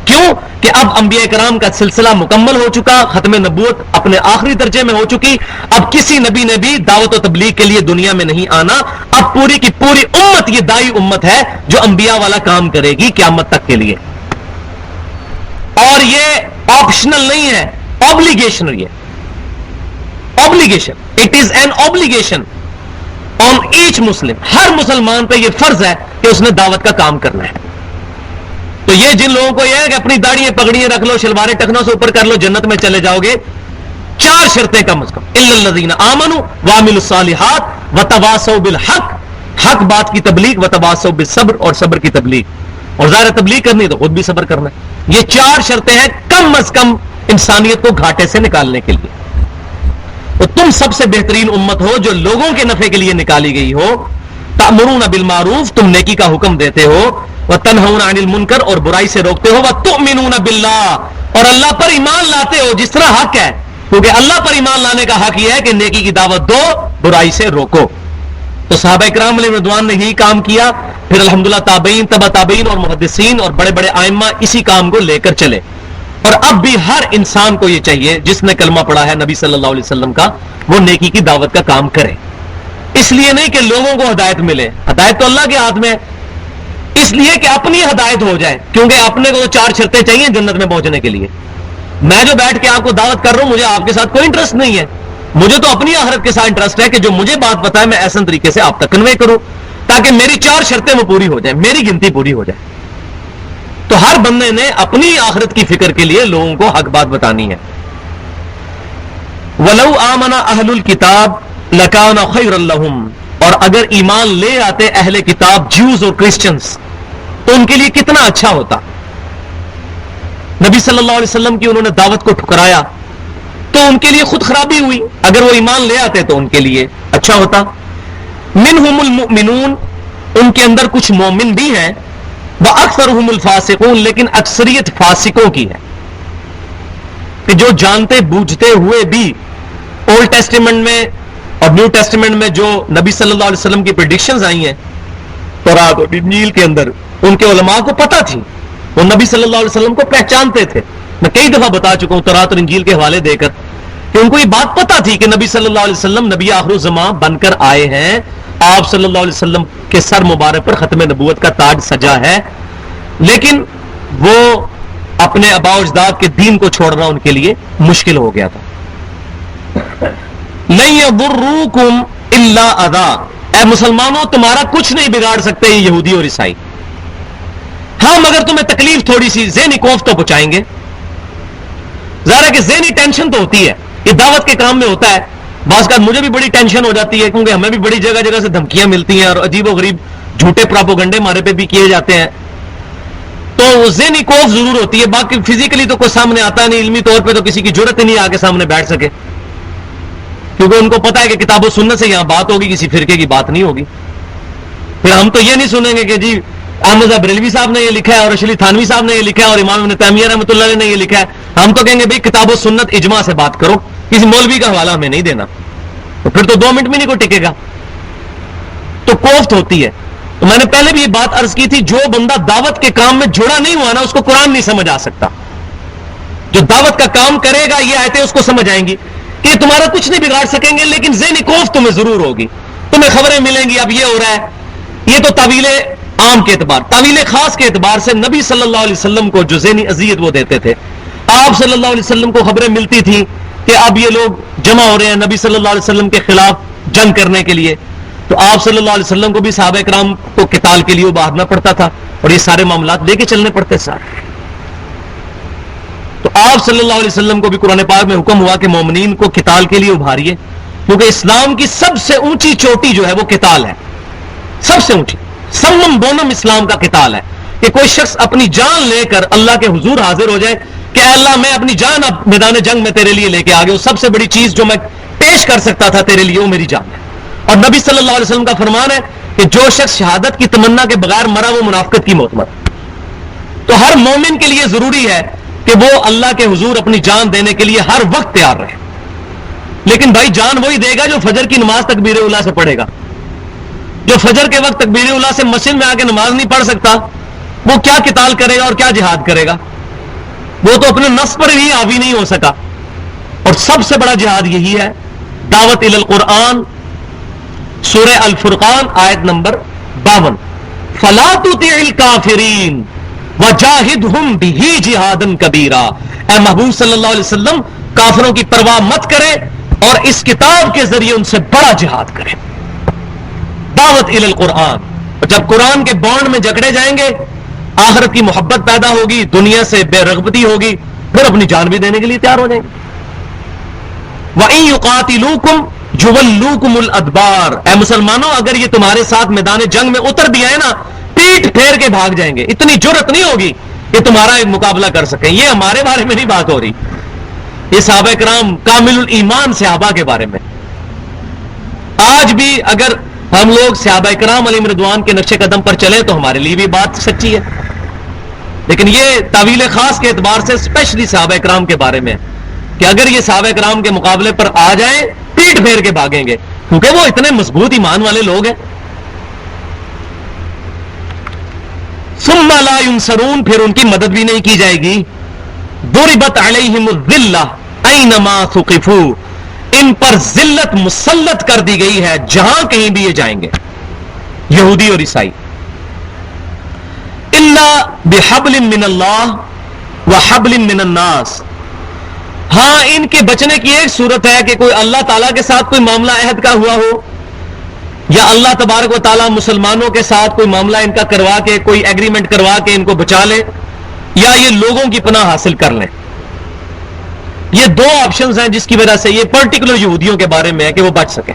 S1: کیوں کہ اب انبیاء کرام کا سلسلہ مکمل ہو چکا، ختم نبوت اپنے آخری درجے میں ہو چکی، اب کسی نبی نے بھی دعوت و تبلیغ کے لیے دنیا میں نہیں آنا. اب پوری کی پوری امت یہ دائی امت ہے جو انبیاء والا کام کرے گی قیامت تک کے لیے. اور یہ آپشنل نہیں ہے، obligation. یہ obligation, it is an obligation on each Muslim. ہر مسلمان پہ یہ فرض ہے کہ اس نے دعوت کا کام کرنا ہے. تو یہ جن لوگوں کو یہ ہے کہ اپنی داڑیاں پگڑیاں رکھ لو، شلواریں ٹکنوں سے اوپر کر لو، جنت میں چلے جاؤ گے، 4 شرطیں کم از کم، الا الذین آمنوا وعملوا الصالحات وتواصوا بالحق، حق بات کی تبلیغ، وتواصوا بالصبر، اور صبر کی تبلیغ. اور ظاہر تبلیغ کرنی ہے تو خود بھی صبر کرنا ہے. یہ 4 شرطیں ہیں کم از کم انسانیت کو گھاٹے سے نکالنے کے لیے. تو تم سب سے بہترین امت ہو جو لوگوں کے نفع کے لیے نکالی گئی ہو. تأمرون بالمعروف، تم نیکی کا حکم دیتے ہو، وتنہون عن المنکر، اور برائی سے روکتے ہو، وتؤمنون باللہ، اور اللہ پر ایمان لاتے ہو جس طرح حق ہے، کیونکہ اللہ پر ایمان لانے کا حق یہ ہے کہ نیکی کی دعوت دو، برائی سے روکو. تو صحابہ اکرام علیہ رضوان نے یہی کام کیا، پھر الحمدللہ تابعین، تبع تابعین اور محدثین اور بڑے بڑے ائمہ اسی کام کو لے کر چلے. اور اب بھی ہر انسان کو یہ چاہیے جس نے کلمہ پڑھا ہے نبی صلی اللہ علیہ وسلم کا، وہ نیکی کی دعوت کا کام کرے. اس لیے نہیں کہ لوگوں کو ہدایت ملے، ہدایت تو اللہ کے ہاتھ میں ہے، اس لیے کہ اپنی ہدایت ہو جائے، کیونکہ اپنے کو 4 شرطیں چاہیے جنت میں پہنچنے کے لیے. میں جو بیٹھ کے آپ کو دعوت کر رہا ہوں، مجھے آپ کے ساتھ کوئی انٹرسٹ نہیں ہے، مجھے تو اپنی آخرت کے ساتھ انٹرسٹ ہے کہ جو مجھے بات پتا ہے میں ایسا طریقے سے آپ تک کنوے کروں تاکہ میری 4 شرطیں وہ پوری ہو جائیں، میری گنتی پوری ہو جائے. تو ہر بندے نے اپنی آخرت کی فکر کے لیے لوگوں کو حق بات بتانی ہے. وَلَوْ آمَنَ أَهْلُ الْكِتَابِ لَكَانَ خَيْرًا لَهُمْ، اور اگر ایمان لے آتے اہل کتاب، جیوز اور کرسچنز، تو ان کے لیے کتنا اچھا ہوتا. نبی صلی اللہ علیہ وسلم کی انہوں نے دعوت کو ٹھکرایا تو ان کے لیے خود خرابی ہوئی. اگر وہ ایمان لے آتے تو ان کے لیے اچھا ہوتا. منہم المؤمنون، ان کے اندر کچھ مومن بھی ہیں، واکثرہم الفاسقون، لیکن اکثریت فاسقوں کی ہے، کہ جو جانتے بوجھتے ہوئے بھی اولڈ ٹیسٹیمنٹ میں اور نیو ٹیسٹیمنٹ میں جو نبی صلی اللہ علیہ وسلم کی پریڈکشنز آئی ہیں تورات اور انجیل کے اندر، ان کے علماء کو پتہ تھی، وہ نبی صلی اللہ علیہ وسلم کو پہچانتے تھے. میں کئی دفعہ بتا چکا ہوں تورات اور انجیل کے حوالے دے کر کہ ان کو یہ بات پتہ تھی کہ نبی صلی اللہ علیہ وسلم نبی آخر الزمان بن کر آئے ہیں، آپ صلی اللہ علیہ وسلم کے سر مبارک پر ختم نبوت کا تاج سجا ہے، لیکن وہ اپنے آباء و اجداد کے دین کو چھوڑنا ان کے لیے مشکل ہو گیا تھا. لن یضروکم الا اذا، اے مسلمانوں تمہارا کچھ نہیں بگاڑ سکتے یہ یہودی اور عیسائی، ہاں مگر تمہیں تکلیف تھوڑی سی ذہنی کوف تو پہنچائیں گے. ظاہر ہے کہ ذہنی ٹینشن تو ہوتی ہے، یہ دعوت کے کام میں ہوتا ہے. بعض کا مجھے بھی بڑی ٹینشن ہو جاتی ہے کیونکہ ہمیں بھی بڑی جگہ جگہ سے دھمکیاں ملتی ہیں اور عجیب و غریب جھوٹے پراپوگنڈے ہمارے پہ بھی کیے جاتے ہیں، تو ذہنی کوف ضرور ہوتی ہے. باقی فزیکلی تو کوئی سامنے آتا نہیں، علمی طور پہ تو کسی کی جرت ہی نہیں آگے سامنے بیٹھ سکے، کیونکہ ان کو پتا ہے کہ کتاب و سنت سے یہاں بات ہوگی، کسی فرقے کی بات نہیں ہوگی. پھر ہم تو یہ نہیں سنیں گے کہ جی احمد بریلوی صاحب نے یہ لکھا ہے اور اشلی تھانوی صاحب نے یہ لکھا ہے اور امام ابن تیمیہ رحمۃ اللہ علیہ نے یہ لکھا ہے. ہم تو کہیں گے بھائی کتاب و سنت اجماع سے بات کرو، کسی مولوی کا حوالہ ہمیں نہیں دینا. تو پھر تو 2 منٹ میں نہیں کوئی ٹکے گا. تو کوفت ہوتی ہے. تو میں نے پہلے بھی یہ بات عرض کی تھی، جو بندہ دعوت کے کام میں جڑا نہیں ہوا نا اس کو قرآن نہیں سمجھ آ سکتا. جو دعوت کا کام کرے گا یہ آیتیں اس کو سمجھ آئیں گی کہ تمہارا کچھ نہیں بگاڑ سکیں گے، لیکن ذہنی کوفت تمہیں ضرور ہوگی. تمہیں خبریں ملیں گی اب یہ ہو رہا ہے. یہ تو تعویل عام کے اعتبار. تعویل خاص کے اعتبار سے نبی صلی اللہ علیہ وسلم کو جو ذہنی اذیت وہ دیتے تھے، آپ صلی اللہ علیہ وسلم کو خبریں ملتی تھی کہ اب یہ لوگ جمع ہو رہے ہیں نبی صلی اللہ علیہ وسلم کے خلاف جنگ کرنے کے لیے، تو آپ صلی اللہ علیہ وسلم کو بھی صحابہ کرام کو قتال کے لیے ابھارنا پڑتا تھا اور یہ سارے معاملات لے کے چلنے پڑتے سارے. تو آپ صلی اللہ علیہ وسلم کو بھی قرآن پاک میں حکم ہوا کہ مومنین کو قتال کے لیے ابھاریے، کیونکہ اسلام کی سب سے اونچی چوٹی جو ہے وہ قتال ہے. سب سے اونچی سمم بونم اسلام کا قتال ہے کہ کوئی شخص اپنی جان لے کر اللہ کے حضور حاضر ہو جائے کہ اے اللہ میں اپنی جان اب میدان جنگ میں تیرے لیے لے کے آ گیا، سب سے بڑی چیز جو میں پیش کر سکتا تھا تیرے لیے وہ میری جان ہے. اور نبی صلی اللہ علیہ وسلم کا فرمان ہے کہ جو شخص شہادت کی تمنا کے بغیر مرا وہ منافقت کی موت مرا. تو ہر مومن کے لیے ضروری ہے کہ وہ اللہ کے حضور اپنی جان دینے کے لیے ہر وقت تیار رہے. لیکن بھائی جان وہی دے گا جو فجر کی نماز تکبیر اولیٰ سے پڑھے گا. جو فجر کے وقت تکبیر اولیٰ سے مسجد میں آ کے نماز نہیں پڑھ سکتا وہ کیا قتال کرے گا اور کیا جہاد کرے گا؟ وہ تو اپنے نفس پر ہی حاوی نہیں ہو سکا. اور سب سے بڑا جہاد یہی ہے. دعوت الی القرآن، سورہ الفرقان آیت نمبر 52، فلا تطع الکافرین وجاہدہم بہ جہادا کبیرا. اے محبوب صلی اللہ علیہ وسلم کافروں کی پرواہ مت کرے اور اس کتاب کے ذریعے ان سے بڑا جہاد کرے. دعوت الی القرآن. اور جب قرآن کے بانڈ میں جکڑے جائیں گے آخرت کی محبت پیدا ہوگی، دنیا سے بے رغبتی ہوگی، پھر اپنی جان بھی دینے کے لیے تیار ہو جائیں گے. وَإِن يُقَاتِلُوكُمْ يُوَلُّوكُمُ الْأَدْبَارَ. اے مسلمانوں اگر یہ تمہارے ساتھ میدان جنگ میں اتر بھی آئے نا پیٹ پھیر کے بھاگ جائیں گے. اتنی جرت نہیں ہوگی کہ تمہارا ایک مقابلہ کر سکیں. یہ ہمارے بارے میں نہیں بات ہو رہی، یہ صحابہ کرام کامل الایمان صحابہ کے بارے میں. آج بھی اگر ہم لوگ صحابہ کرام علیہم رضوان کے نقش قدم پر چلیں تو ہمارے لیے بھی بات سچی ہے. لیکن یہ تعویل خاص کے اعتبار سے اسپیشلی صحابہ کرام کے بارے میں کہ اگر یہ صحابہ کرام کے مقابلے پر آ جائیں پیٹ پھیر کے بھاگیں گے، کیونکہ وہ اتنے مضبوط ایمان والے لوگ ہیں. ثم لا ينصرون، پھر ان کی مدد بھی نہیں کی جائے گی. ضربت علیہم الذلہ اینما ثقفوا، ان پر ذلت مسلط کر دی گئی ہے جہاں کہیں بھی یہ جائیں گے یہودی اور عیسائی. الا بحبل من اللہ وحبل من الناس. ہاں ان کے بچنے کی ایک صورت ہے کہ کوئی اللہ تعالیٰ کے ساتھ کوئی معاملہ عہد کا ہوا ہو، یا اللہ تبارک و تعالیٰ مسلمانوں کے ساتھ کوئی معاملہ ان کا کروا کے کوئی ایگریمنٹ کروا کے ان کو بچا لے، یا یہ لوگوں کی پناہ حاصل کر لیں. یہ 2 آپشنز ہیں جس کی وجہ سے یہ پرٹیکولر یہودیوں کے بارے میں ہے کہ وہ بچ سکیں،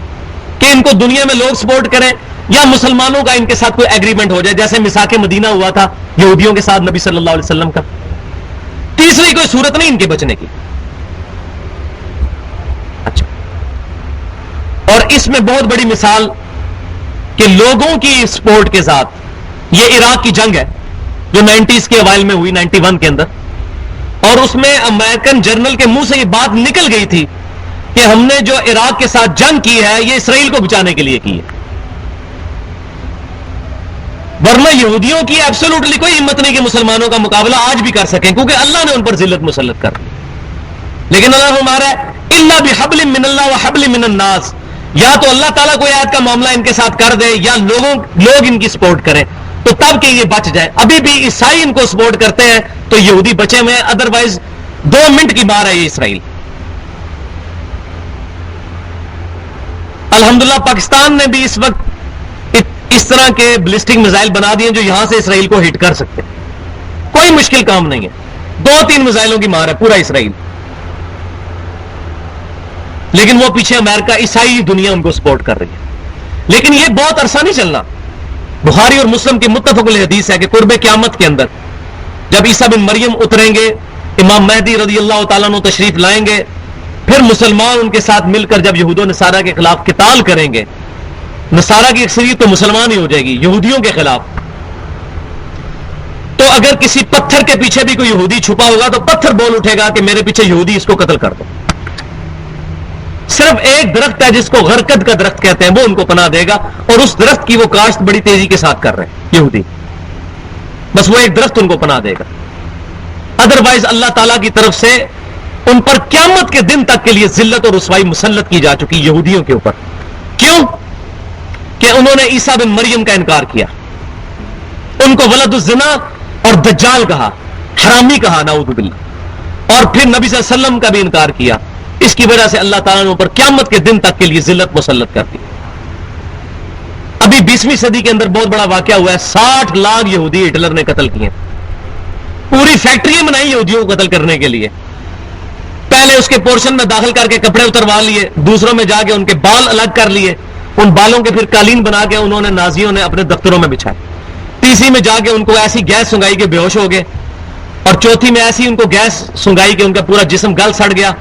S1: کہ ان کو دنیا میں لوگ سپورٹ کریں یا مسلمانوں کا ان کے ساتھ کوئی ایگریمنٹ ہو جائے، جیسے میثاق مدینہ ہوا تھا یہودیوں کے ساتھ نبی صلی اللہ علیہ وسلم کا. تیسری کوئی صورت نہیں ان کے بچنے کی. اچھا، اور اس میں بہت بڑی مثال کہ لوگوں کی سپورٹ کے ساتھ یہ عراق کی جنگ ہے جو 90s کے اوائل میں ہوئی، 91 کے اندر. اور اس میں امریکن جنرل کے منہ سے یہ بات نکل گئی تھی کہ ہم نے جو عراق کے ساتھ جنگ کی ہے یہ اسرائیل کو بچانے کے لیے کی ہے، ورنہ یہودیوں کی ایبسولوٹلی کوئی ہمت نہیں کہ مسلمانوں کا مقابلہ آج بھی کر سکیں، کیونکہ اللہ نے ان پر ذلت مسلط کر دی. لیکن اللہ ہمارا الا بحبل من اللہ وحبل من الناس، یا تو اللہ تعالیٰ کوئی آیت کا معاملہ ان کے ساتھ کر دے یا لوگ ان کی سپورٹ کریں تو تب کہ یہ بچ جائے. ابھی بھی عیسائی ان کو سپورٹ کرتے ہیں تو یہودی بچے ہوئے ہیں، ادروائز 2 منٹ کی بات ہے یہ اسرائیل. الحمدللہ پاکستان نے بھی اس وقت اس طرح کے بلسٹک میزائل بنا دیے جو یہاں سے اسرائیل کو ہٹ کر سکتے ہیں. کوئی مشکل کام نہیں ہے، 2-3 میزائلوں کی مار ہے پورا اسرائیل. لیکن وہ پیچھے امریکہ، عیسائی دنیا ان کو سپورٹ کر رہی ہے. لیکن یہ بہت عرصہ نہیں چلنا. بخاری اور مسلم کی متفق الحدیث ہے کہ قرب قیامت کے اندر جب عیسیٰ بن مریم اتریں گے، امام مہدی رضی اللہ تعالیٰ عنہ تشریف لائیں گے، پھر مسلمان ان کے ساتھ مل کر جب یہود و نصارہ کے خلاف قتال کریں گے، نصارہ کی اکثریت تو مسلمان ہی ہو جائے گی یہودیوں کے خلاف. تو اگر کسی پتھر کے پیچھے بھی کوئی یہودی چھپا ہوگا تو پتھر بول اٹھے گا کہ میرے پیچھے یہودی، اس کو قتل کر دو. صرف ایک درخت ہے جس کو غرقد کا درخت کہتے ہیں، وہ ان کو پناہ دے گا، اور اس درخت کی وہ کاشت بڑی تیزی کے ساتھ کر رہے ہیں یہودی. بس وہ ایک درخت ان کو پناہ دے گا. ادروائز اللہ تعالیٰ کی طرف سے ان پر قیامت کے دن تک کے لیے ذلت اور رسوائی مسلط کی جا چکی یہودیوں کے اوپر. کیوں؟ کہ انہوں نے عیسیٰ بن مریم کا انکار کیا، ان کو ولد الزنا اور دجال کہا، حرامی کہا نعوذ باللہ، اور پھر نبی صلی اللہ علیہ وسلم کا بھی انکار کیا. اس کی وجہ سے اللہ تعالیٰ نے اوپر قیامت کے دن تک کے لیے ذلت مسلط کر دی. ابھی 20ویں صدی کے اندر بہت بڑا واقعہ ہوا ہے، 60 لاکھ یہودی ہٹلر نے قتل کیے. پوری فیکٹریاں بنائی یہودیوں کو قتل کرنے کے لیے. پہلے اس کے پورشن میں داخل کر کے کپڑے اتروا لیے، دوسروں میں جا کے ان کے بال الگ کر لیے، ان بالوں کے پھر قالین بنا کے انہوں نے نازیوں نے اپنے دفتروں میں بچھائے. تیسری میں جا کے ان کو ایسی گیس سنگائی کہ بے ہوش ہو گئے، اور چوتھی میں ایسی ان کو گیس سنگائی کہ ان کا پورا جسم گل سڑ گیا.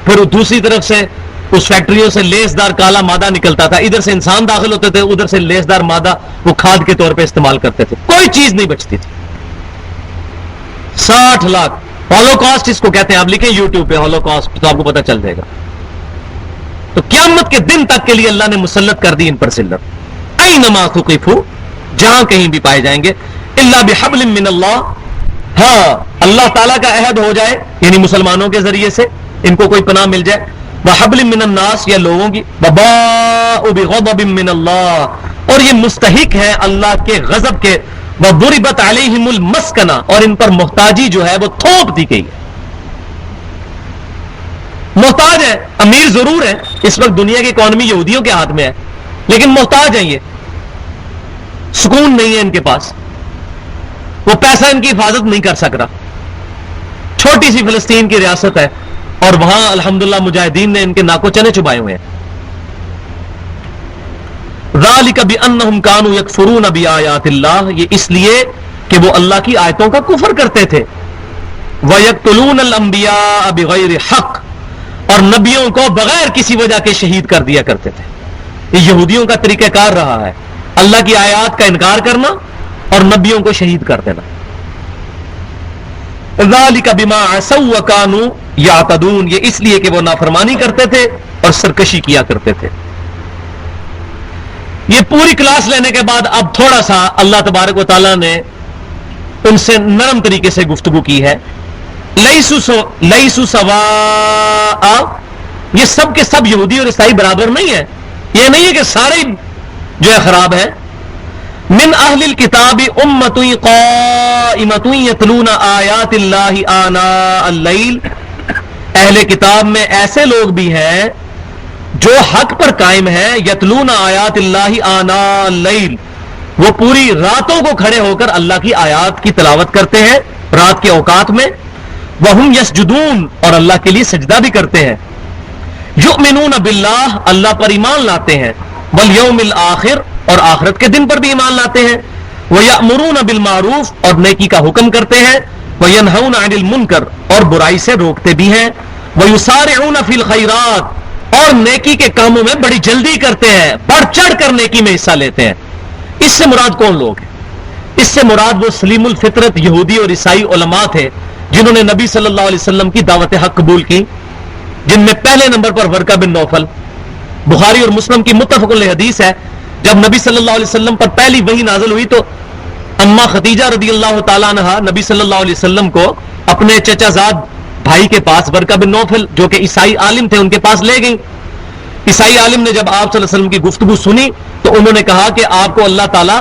S1: پھر دوسری طرف سے اس فیکٹریوں سے لیسدار کالا مادہ نکلتا تھا، ادھر سے انسان داخل ہوتے تھے، ادھر سے لیسدار مادہ وہ کھاد کے طور پہ استعمال کرتے تھے. کوئی چیز نہیں بچتی تھی. 60 لاکھ ہولوکاسٹ اس کو کہتے ہیں. آپ لکھیں یوٹیوب پہ ہولوکاسٹ تو آپ کو پتہ چل جائے گا. تو قیامت کے دن تک کے لیے اللہ نے مسلط کر دی ان پر ذلت. اینما ثقفوا، جہاں کہیں بھی پائے جائیں گے، الا بحبل من اللہ، ہاں اللہ تعالیٰ کا عہد ہو جائے، یعنی مسلمانوں کے ذریعے سے ان کو کوئی پناہ مل جائے، وحبل من الناس، یا لوگوں کی، وباء بغضب من اللہ، اور یہ مستحق ہے اللہ کے غضب کے، وضربت علیہم المسکنہ، اور ان پر محتاجی جو ہے وہ تھوپ دی گئی. محتاج ہے، امیر ضرور ہے، اس وقت دنیا کی اکانومی یہودیوں کے ہاتھ میں ہے، لیکن محتاج ہیں. یہ سکون نہیں ہے ان کے پاس، وہ پیسہ ان کی حفاظت نہیں کر سک رہا. چھوٹی سی فلسطین کی ریاست ہے اور وہاں الحمدللہ مجاہدین نے ان کے ناکو چنے چبائے ہوئے ہیں. ذالک بانہم کانوا یکفرون بآیات اللہ، یہ اس لیے کہ وہ اللہ کی آیتوں کا کفر کرتے تھے. ویقتلون الانبیاء بغیر حق، اور نبیوں کو بغیر کسی وجہ کے شہید کر دیا کرتے تھے. یہ یہودیوں کا طریقہ کار رہا ہے، اللہ کی آیات کا انکار کرنا اور نبیوں کو شہید کر دینا. ذالک بما عصوا وکانوا یعتدون، یہ اس لیے کہ وہ نافرمانی کرتے تھے اور سرکشی کیا کرتے تھے. یہ پوری کلاس لینے کے بعد اب تھوڑا سا اللہ تبارک و تعالیٰ نے ان سے نرم طریقے سے گفتگو کی ہے. لیسوا سواء، یہ سب کے سب یہودی اور عیسائی برابر نہیں ہے. یہ نہیں ہے کہ سارے جو ہے خراب ہیں. من اہل الکتاب امۃ قائمۃ یتلون آیات اللہ آناء اللیل، اہل کتاب میں ایسے لوگ بھی ہیں جو حق پر قائم ہیں. یتلون آیات اللہ آناء اللیل، وہ پوری راتوں کو کھڑے ہو کر اللہ کی آیات کی تلاوت کرتے ہیں رات کے اوقات میں. وہم یسجدون، اور اللہ کے لیے سجدہ بھی کرتے ہیں. یؤمنون باللہ، اللہ پر ایمان لاتے ہیں. والیوم الآخر، اور آخرت کے دن پر بھی ایمان لاتے ہیں. ویأمرون بالمعروف، اور نیکی کا حکم کرتے ہیں. وینہون عن المنکر، اور برائی سے روکتے بھی ہیں. ویسارعون فی الخیرات، اور نیکی کے کاموں میں بڑی جلدی کرتے ہیں، بڑھ چڑھ کر نیکی میں حصہ لیتے ہیں. اس سے مراد کون لوگ ہیں؟ اس سے مراد وہ سلیم الفطرت یہودی اور عیسائی علماء تھے جنہوں نے نبی صلی اللہ علیہ وسلم کی دعوت حق قبول کی، جن میں پہلے نمبر پر ورقہ بن نوفل. بخاری اور مسلم کی متفق الحدیث ہے، جب نبی صلی اللہ علیہ وسلم پر پہلی وحی نازل ہوئی تو اما خدیجہ رضی اللہ تعالیٰ عنہا نبی صلی اللہ علیہ وسلم کو اپنے چچا زاد بھائی کے پاس، ورقہ بن نوفل جو کہ عیسائی عالم تھے، ان کے پاس لے گئی. عیسائی عالم نے جب آپ صلی اللہ علیہ وسلم کی گفتگو سنی تو انہوں نے کہا کہ آپ کو اللہ تعالیٰ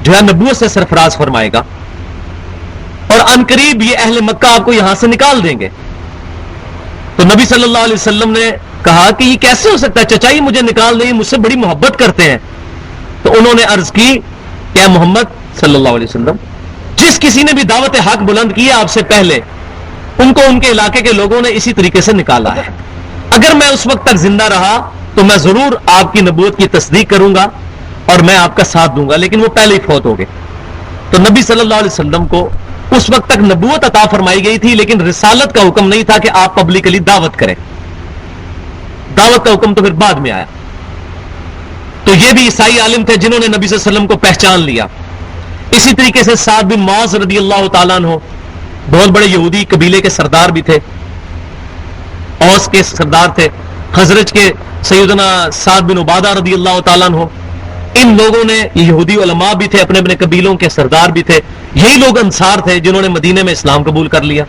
S1: جو ہے نبوت سے سرفراز فرمائے گا، اور عنقریب یہ اہل مکہ آپ کو یہاں سے نکال دیں گے. تو نبی صلی اللہ علیہ وسلم نے کہا کہ یہ کیسے ہو سکتا ہے چچا، یہ مجھے نکال دیں، مجھ سے بڑی محبت کرتے ہیں. تو انہوں نے عرض کی کہ اے محمد صلی اللہ علیہ وسلم، جس کسی نے بھی دعوت حق بلند کی ہے آپ سے پہلے، ان کو ان کے علاقے کے لوگوں نے اسی طریقے سے نکالا ہے. اگر میں اس وقت تک زندہ رہا تو میں ضرور آپ کی نبوت کی تصدیق کروں گا اور میں آپ کا ساتھ دوں گا، لیکن وہ پہلے ہی فوت ہو گئے. تو نبی صلی اللہ علیہ وسلم کو اس وقت تک نبوت عطا فرمائی گئی تھی، لیکن رسالت کا حکم نہیں تھا کہ آپ پبلکلی دعوت کریں. دعوت کا حکم تو پھر بعد میں آیا. تو یہ بھی عیسائی عالم تھے جنہوں نے نبی صلی اللہ علیہ وسلم کو پہچان لیا. اسی طریقے سے سعد بن معاذ رضی اللہ تعالیٰ عنہ بہت بڑے یہودی قبیلے کے سردار بھی تھے، اوس کے سردار تھے. خزرج کے سیدنا سعد بن عبادہ رضی اللہ تعالیٰ عنہ، ان لوگوں نے، یہودی علماء بھی تھے، اپنے اپنے قبیلوں کے سردار بھی تھے. یہی لوگ انصار تھے جنہوں نے مدینے میں اسلام قبول کر لیا.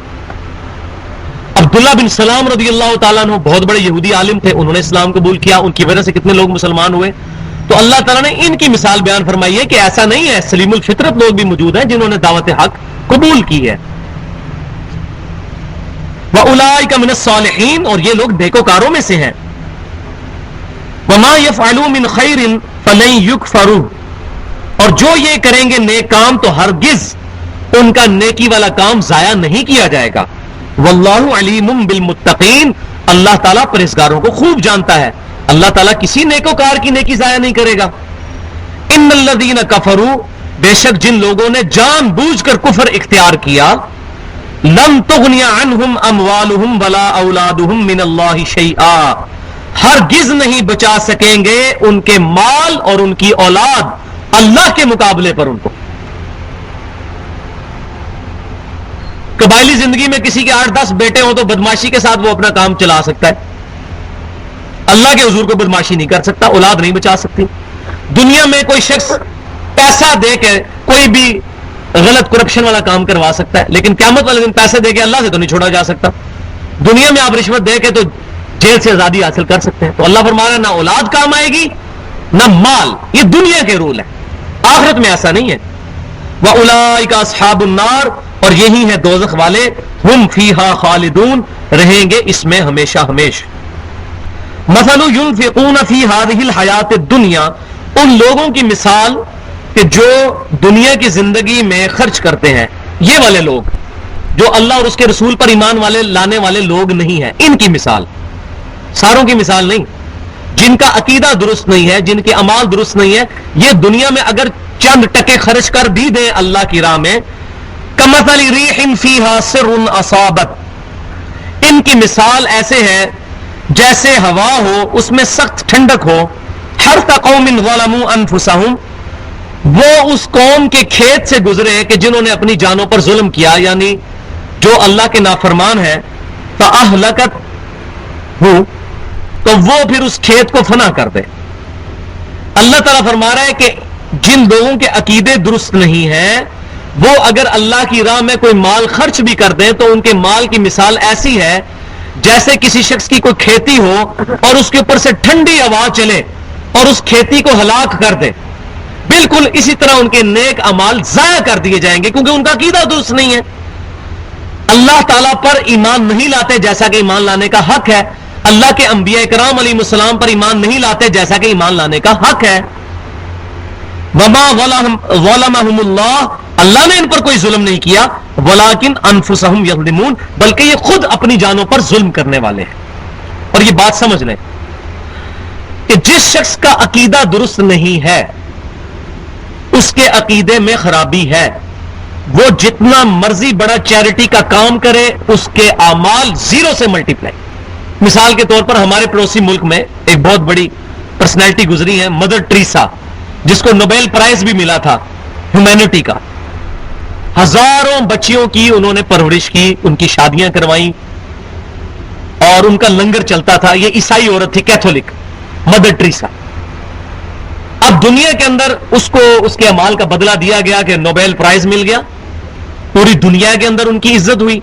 S1: عبداللہ بن سلام رضی اللہ تعالیٰ عنہ بہت بڑے یہودی عالم تھے، انہوں نے اسلام قبول کیا. ان کی وجہ سے کتنے لوگ مسلمان ہوئے. تو اللہ تعالیٰ نے ان کی مثال بیان فرمائی ہے کہ ایسا نہیں ہے، سلیم الفطرت لوگ بھی موجود ہیں جنہوں نے دعوت حق قبول کی ہے. وَأُولَٰئِكَ مِنَ الصَّالِحِينَ، اور یہ لوگ نیکوکاروں میں سے ہیں. وَمَا يَفْعَلُوا مِنْ خَيْرٍ فَلَن يُكْفَرُوهُ، اور جو یہ کریں گے نیک کام تو ہرگز ان کا نیکی والا کام ضائع نہیں کیا جائے گا. وَاللَّهُ عَلِيمٌ بِالْمُتَّقِينَ، اللہ تعالیٰ پرہیزگاروں کو خوب جانتا ہے. اللہ تعالیٰ کسی نیکوکار کی نیکی ضائع نہیں کرے گا. ان الذین کفروا، بے شک جن لوگوں نے جان بوجھ کر کفر اختیار کیا، لن تغنی عنہم اموالہم ولا اولادہم من اللہ شیئا، ہرگز نہیں بچا سکیں گے ان کے مال اور ان کی اولاد اللہ کے مقابلے پر ان کو. قبائلی زندگی میں کسی کے 8-10 بیٹے ہوں تو بدماشی کے ساتھ وہ اپنا کام چلا سکتا ہے، اللہ کے حضور کو بدماشی نہیں کر سکتا، اولاد نہیں بچا سکتی. دنیا میں کوئی شخص پیسہ دے کے کوئی بھی غلط کرپشن والا کام کروا سکتا ہے، لیکن قیامت والے دن پیسے دے کے اللہ سے تو نہیں چھوڑا جا سکتا. دنیا میں آپ رشوت دے کے تو جیل سے آزادی حاصل کر سکتے ہیں. تو اللہ فرما رہا ہے نہ اولاد کام آئے گی نہ مال. یہ دنیا کے رول ہے، آخرت میں ایسا نہیں ہے. وَأُولَٰئِكَ أَصْحَابُ النَّارِ، اور یہی ہے دوزخ والے، ہم فیہا خالدون، رہیں گے اس میں ہمیشہ ہمیشہ. مثل ينفقون فی هذه الحیات الدنیا، ان لوگوں کی مثال کہ جو دنیا کی زندگی میں خرچ کرتے ہیں، یہ والے لوگ جو اللہ اور اس کے رسول پر ایمان والے لانے والے لوگ نہیں ہیں، ان کی مثال، ساروں کی مثال نہیں. جن کا عقیدہ درست نہیں ہے، جن کے اعمال درست نہیں ہے، یہ دنیا میں اگر چند ٹکے خرچ کر بھی دیں اللہ کی راہ میں، کمثل ریح فیہا سر اصابت، ان کی مثال ایسے ہے جیسے ہوا ہو اس میں سخت ٹھنڈک ہو. حرث قوم ظلموا انفسہم، وہ اس قوم کے کھیت سے گزرے کہ جنہوں نے اپنی جانوں پر ظلم کیا، یعنی جو اللہ کے نافرمان ہے. فاہلکت ہو، تو وہ پھر اس کھیت کو فنا کر دے. اللہ تعالیٰ فرما رہا ہے کہ جن لوگوں کے عقیدے درست نہیں ہیں، وہ اگر اللہ کی راہ میں کوئی مال خرچ بھی کر دیں تو ان کے مال کی مثال ایسی ہے جیسے کسی شخص کی کوئی کھیتی ہو اور اس کے اوپر سے ٹھنڈی ہوا چلے اور اس کھیتی کو ہلاک کر دے. بالکل اسی طرح ان کے نیک اعمال ضائع کر دیے جائیں گے، کیونکہ ان کا عقیدہ درست نہیں ہے، اللہ تعالیٰ پر ایمان نہیں لاتے جیسا کہ ایمان لانے کا حق ہے، اللہ کے انبیاء کرام علیہ السلام پر ایمان نہیں لاتے جیسا کہ ایمان لانے کا حق ہے. وما ظلمہم اللہ، اللہ نے ان پر کوئی ظلم نہیں کیا، ولیکن انفسہم یظلمون، بلکہ یہ خود اپنی جانوں پر ظلم کرنے والے ہیں. اور یہ بات سمجھ لیں کہ جس شخص کا عقیدہ درست نہیں ہے، اس کے عقیدے میں خرابی ہے، وہ جتنا مرضی بڑا چیریٹی کا کام کرے اس کے اعمال زیرو سے ملٹیپلائی. مثال کے طور پر ہمارے پڑوسی ملک میں ایک بہت بڑی پرسنالٹی گزری ہے، مدر ٹریسا، جس کو نوبیل پرائز بھی ملا تھا ہیومینٹی کا. ہزاروں بچیوں کی انہوں نے پرورش کی، ان کی شادیاں کروائیں اور ان کا لنگر چلتا تھا. یہ عیسائی عورت تھی، کیتھولک، مدر ٹریسا. اب دنیا کے اندر اس کو اس کے اعمال کا بدلہ دیا گیا کہ نوبیل پرائز مل گیا، پوری دنیا کے اندر ان کی عزت ہوئی،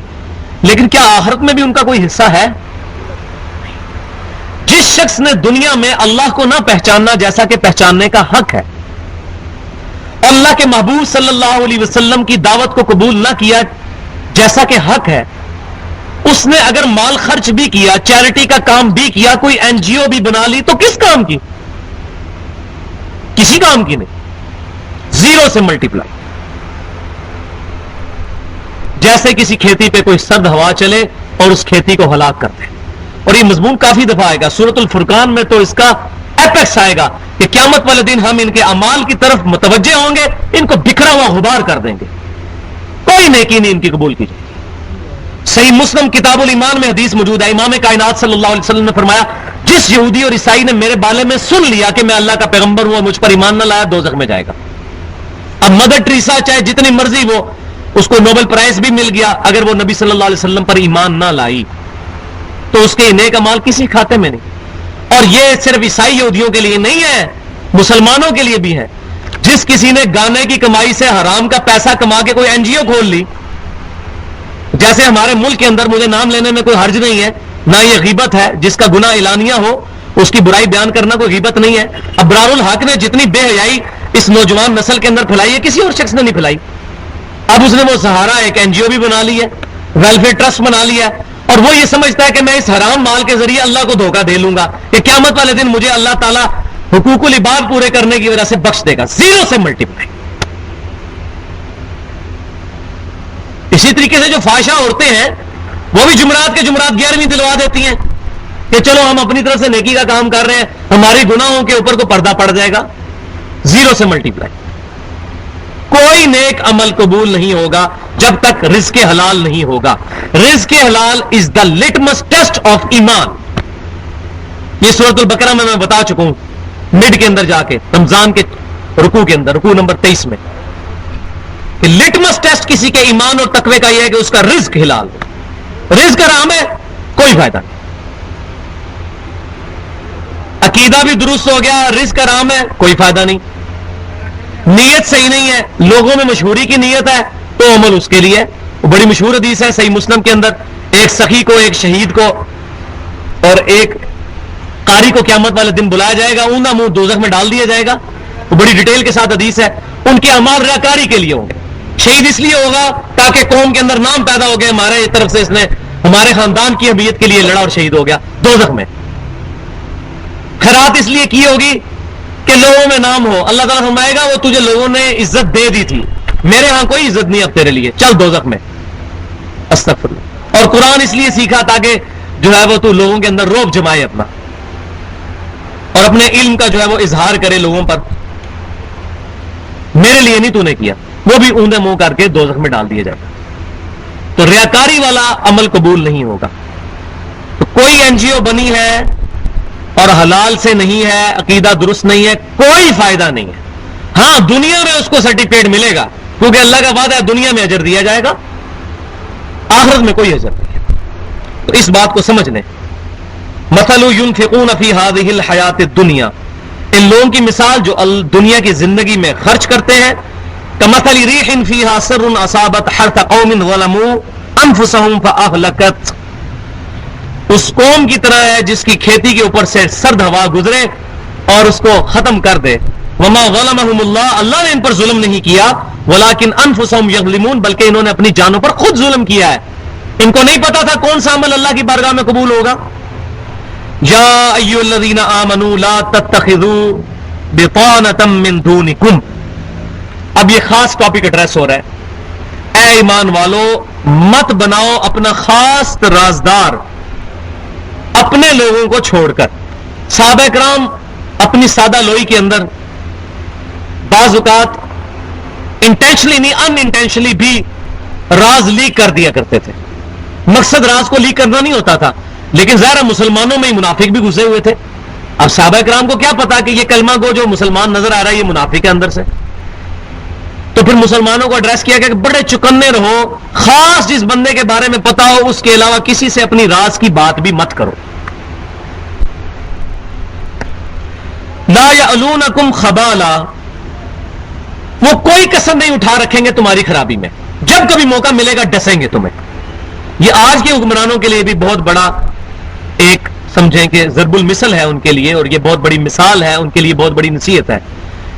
S1: لیکن کیا آخرت میں بھی ان کا کوئی حصہ ہے؟ جس شخص نے دنیا میں اللہ کو نہ پہچاننا جیسا کہ پہچاننے کا حق ہے، اللہ کے محبوب صلی اللہ علیہ وسلم کی دعوت کو قبول نہ کیا جیسا کہ حق ہے، اس نے اگر مال خرچ بھی کیا، چیریٹی کا کام بھی کیا، کوئی این جی او بھی بنا لی، تو کس کام کی؟ کسی کام کی نہیں. زیرو سے ملٹیپلائی. جیسے کسی کھیتی پہ کوئی سرد ہوا چلے اور اس کھیتی کو ہلاک کر دے. اور یہ مضمون کافی دفعہ آئے گا سورۃ الفرقان میں، تو اس کا ایپیکس آئے گا کہ قیامت والے دن ہم ان کے اعمال کی طرف متوجہ ہوں گے، ان کو بکھرا ہوا غبار کر دیں گے، کوئی نیکی نہیں ان کی قبول کی جائے. صحیح مسلم کتاب الایمان میں حدیث موجود ہے، امام کائنات صلی اللہ علیہ وسلم نے فرمایا جس یہودی اور عیسائی نے میرے بارے میں سن لیا کہ میں اللہ کا پیغمبر ہوں اور مجھ پر ایمان نہ لایا، دوزخ میں جائے گا. اب مدر ٹریسا چاہے جتنی مرضی وہ، اس کو نوبل پرائز بھی مل گیا، اگر وہ نبی صلی اللہ علیہ وسلم پر ایمان نہ لائی تو اس کے نیک اعمال کسی کھاتے میں نہیں. اور یہ صرف عیسائی یہودیوں کے لیے نہیں ہے، مسلمانوں کے لیے بھی ہے. جس کسی نے گانے کی کمائی سے حرام کا پیسہ کما کے کوئی این جی او کھول لی، جیسے ہمارے ملک کے اندر، مجھے نام لینے میں کوئی حرج نہیں ہے، نہ یہ غیبت ہے، جس کا گناہ اعلانیہ ہو اس کی برائی بیان کرنا کوئی غیبت نہیں ہے. ابرار الحق نے جتنی بے حیائی اس نوجوان نسل کے اندر پھیلائی ہے، کسی اور شخص نے نہیں پھیلائی. اب اس نے وہ سہارا ایک این جی او بھی بنا لی ہے، ویلفیئر ٹرسٹ بنا لیا ہے، اور وہ یہ سمجھتا ہے کہ میں اس حرام مال کے ذریعے اللہ کو دھوکہ دے لوں گا کہ قیامت والے دن مجھے اللہ تعالیٰ حقوق العباد پورے کرنے کی وجہ سے بخش دے گا. زیرو سے ملٹیپلائی. اسی طریقے سے جو فحشہ عورتیں ہیں وہ بھی جمعرات کے جمعرات 11ویں دلوا دیتی ہیں کہ چلو ہم اپنی طرف سے نیکی کا کام کر رہے ہیں، ہماری گناہوں کے اوپر کو پردہ پڑ جائے گا. زیرو سے ملٹیپلائی. کوئی نیک عمل قبول نہیں ہوگا جب تک رزق حلال نہیں ہوگا. رزق حلال از دا لٹمس ٹیسٹ آف ایمان. یہ سورۃ البقرہ میں بتا چکا ہوں مڈ کے اندر جا کے، رمضان کے رکوع کے اندر، رکوع نمبر 23 میں، کہ لٹمس ٹیسٹ کسی کے ایمان اور تقوی کا یہ ہے کہ اس کا رزق حلال ہو. رزق حرام ہے، کوئی فائدہ نہیں. عقیدہ بھی درست ہو گیا، رزق حرام ہے، کوئی فائدہ نہیں. نیت صحیح نہیں ہے، لوگوں میں مشہوری کی نیت ہے تو عمل اس کے لیے ہے. وہ بڑی مشہور حدیث ہے صحیح مسلم کے اندر، ایک سخی کو، ایک شہید کو اور ایک قاری کو قیامت والے دن بلایا جائے گا، اوندا منہ دوزخ میں ڈال دیا جائے گا. وہ بڑی ڈیٹیل کے ساتھ حدیث ہے. ان کے اعمال ریاکاری کے لیے ہوں گے. شہید اس لیے ہوگا تاکہ قوم کے اندر نام پیدا ہو گیا، ہمارے طرف سے اس نے ہمارے خاندان کی حمیت کے لیے لڑا اور شہید ہو گیا، دوزخ میں. خیرات اس لیے کی ہوگی کہ لوگوں میں نام ہو. اللہ تعالیٰ فرمائے گا وہ تجھے لوگوں نے عزت دے دی تھی، میرے ہاں کوئی عزت نہیں اب تیرے لیے، چل دوزخ میں. استغفر اللہ. اور قرآن اس لیے سیکھا تاکہ جو ہے وہ تو لوگوں کے اندر رعب جمائے اپنا، اور اپنے علم کا جو ہے وہ اظہار کرے لوگوں پر. میرے لیے نہیں تو نے کیا، وہ بھی اوندے منہ کر کے دوزخ میں ڈال دیا جائے گا. تو ریاکاری والا عمل قبول نہیں ہوگا. تو کوئی این جی او بنی ہے اور حلال سے نہیں ہے، عقیدہ درست نہیں ہے، کوئی فائدہ نہیں ہے. ہاں دنیا میں اس کو سرٹیفکیٹ ملے گا کیونکہ اللہ کا وعدہ ہے دنیا میں اجر دیا جائے گا، آخرت میں کوئی اجر نہیں ہے. تو اس بات کو سمجھ لیں. مثل ينفقون في هذه الحیات الدنیا، ان لوگوں کی مثال جو دنیا کی زندگی میں خرچ کرتے ہیں، کمثل ریح فیہا سر اصابت حرث قوم ظلموا انفسهم فاهلكت، اس قوم کی طرح ہے جس کی کھیتی کے اوپر سے سرد ہوا گزرے اور اس کو ختم کر دے. وما ظلمهم اللہ، اللہ نے ان پر ظلم نہیں کیا، ولکن انفسهم یظلمون، بلکہ انہوں نے اپنی جانوں پر خود ظلم کیا ہے. ان کو نہیں پتا تھا کون سا عمل اللہ کی بارگاہ میں قبول ہوگا. یا ایھا الذین آمنوا لا تتخذوا بطانة من دونکم. اب یہ خاص ٹاپک ایڈریس ہو رہا ہے. اے ایمان والو مت بناؤ اپنا خاص رازدار اپنے لوگوں کو چھوڑ کر. صحابہ کرام اپنی سادہ لوئی کے اندر بعض اوقات انٹینشنلی نہیں ان انٹینشنلی بھی راز لیک کر دیا کرتے تھے. مقصد راز کو لیک کرنا نہیں ہوتا تھا، لیکن ظاہر مسلمانوں میں ہی منافق بھی گھسے ہوئے تھے. اب صحابہ کرام کو کیا پتا کہ یہ کلمہ کو جو مسلمان نظر آ رہا ہے یہ منافق ہے اندر سے. تو پھر مسلمانوں کو ایڈریس کیا گیا کہ بڑے چکنے رہو، خاص جس بندے کے بارے میں پتا ہو اس کے علاوہ کسی سے اپنی راز کی بات بھی مت کرو. لا یعلونکم خبالا، وہ کوئی کسر نہیں اٹھا رکھیں گے تمہاری خرابی میں، جب کبھی موقع ملے گا ڈسیں گے تمہیں. یہ آج کے حکمرانوں کے لیے بھی بہت بڑا ایک سمجھیں کہ ضرب المثل ہے ان کے لیے، اور یہ بہت بڑی مثال ہے ان کے لیے، بہت بڑی نصیحت ہے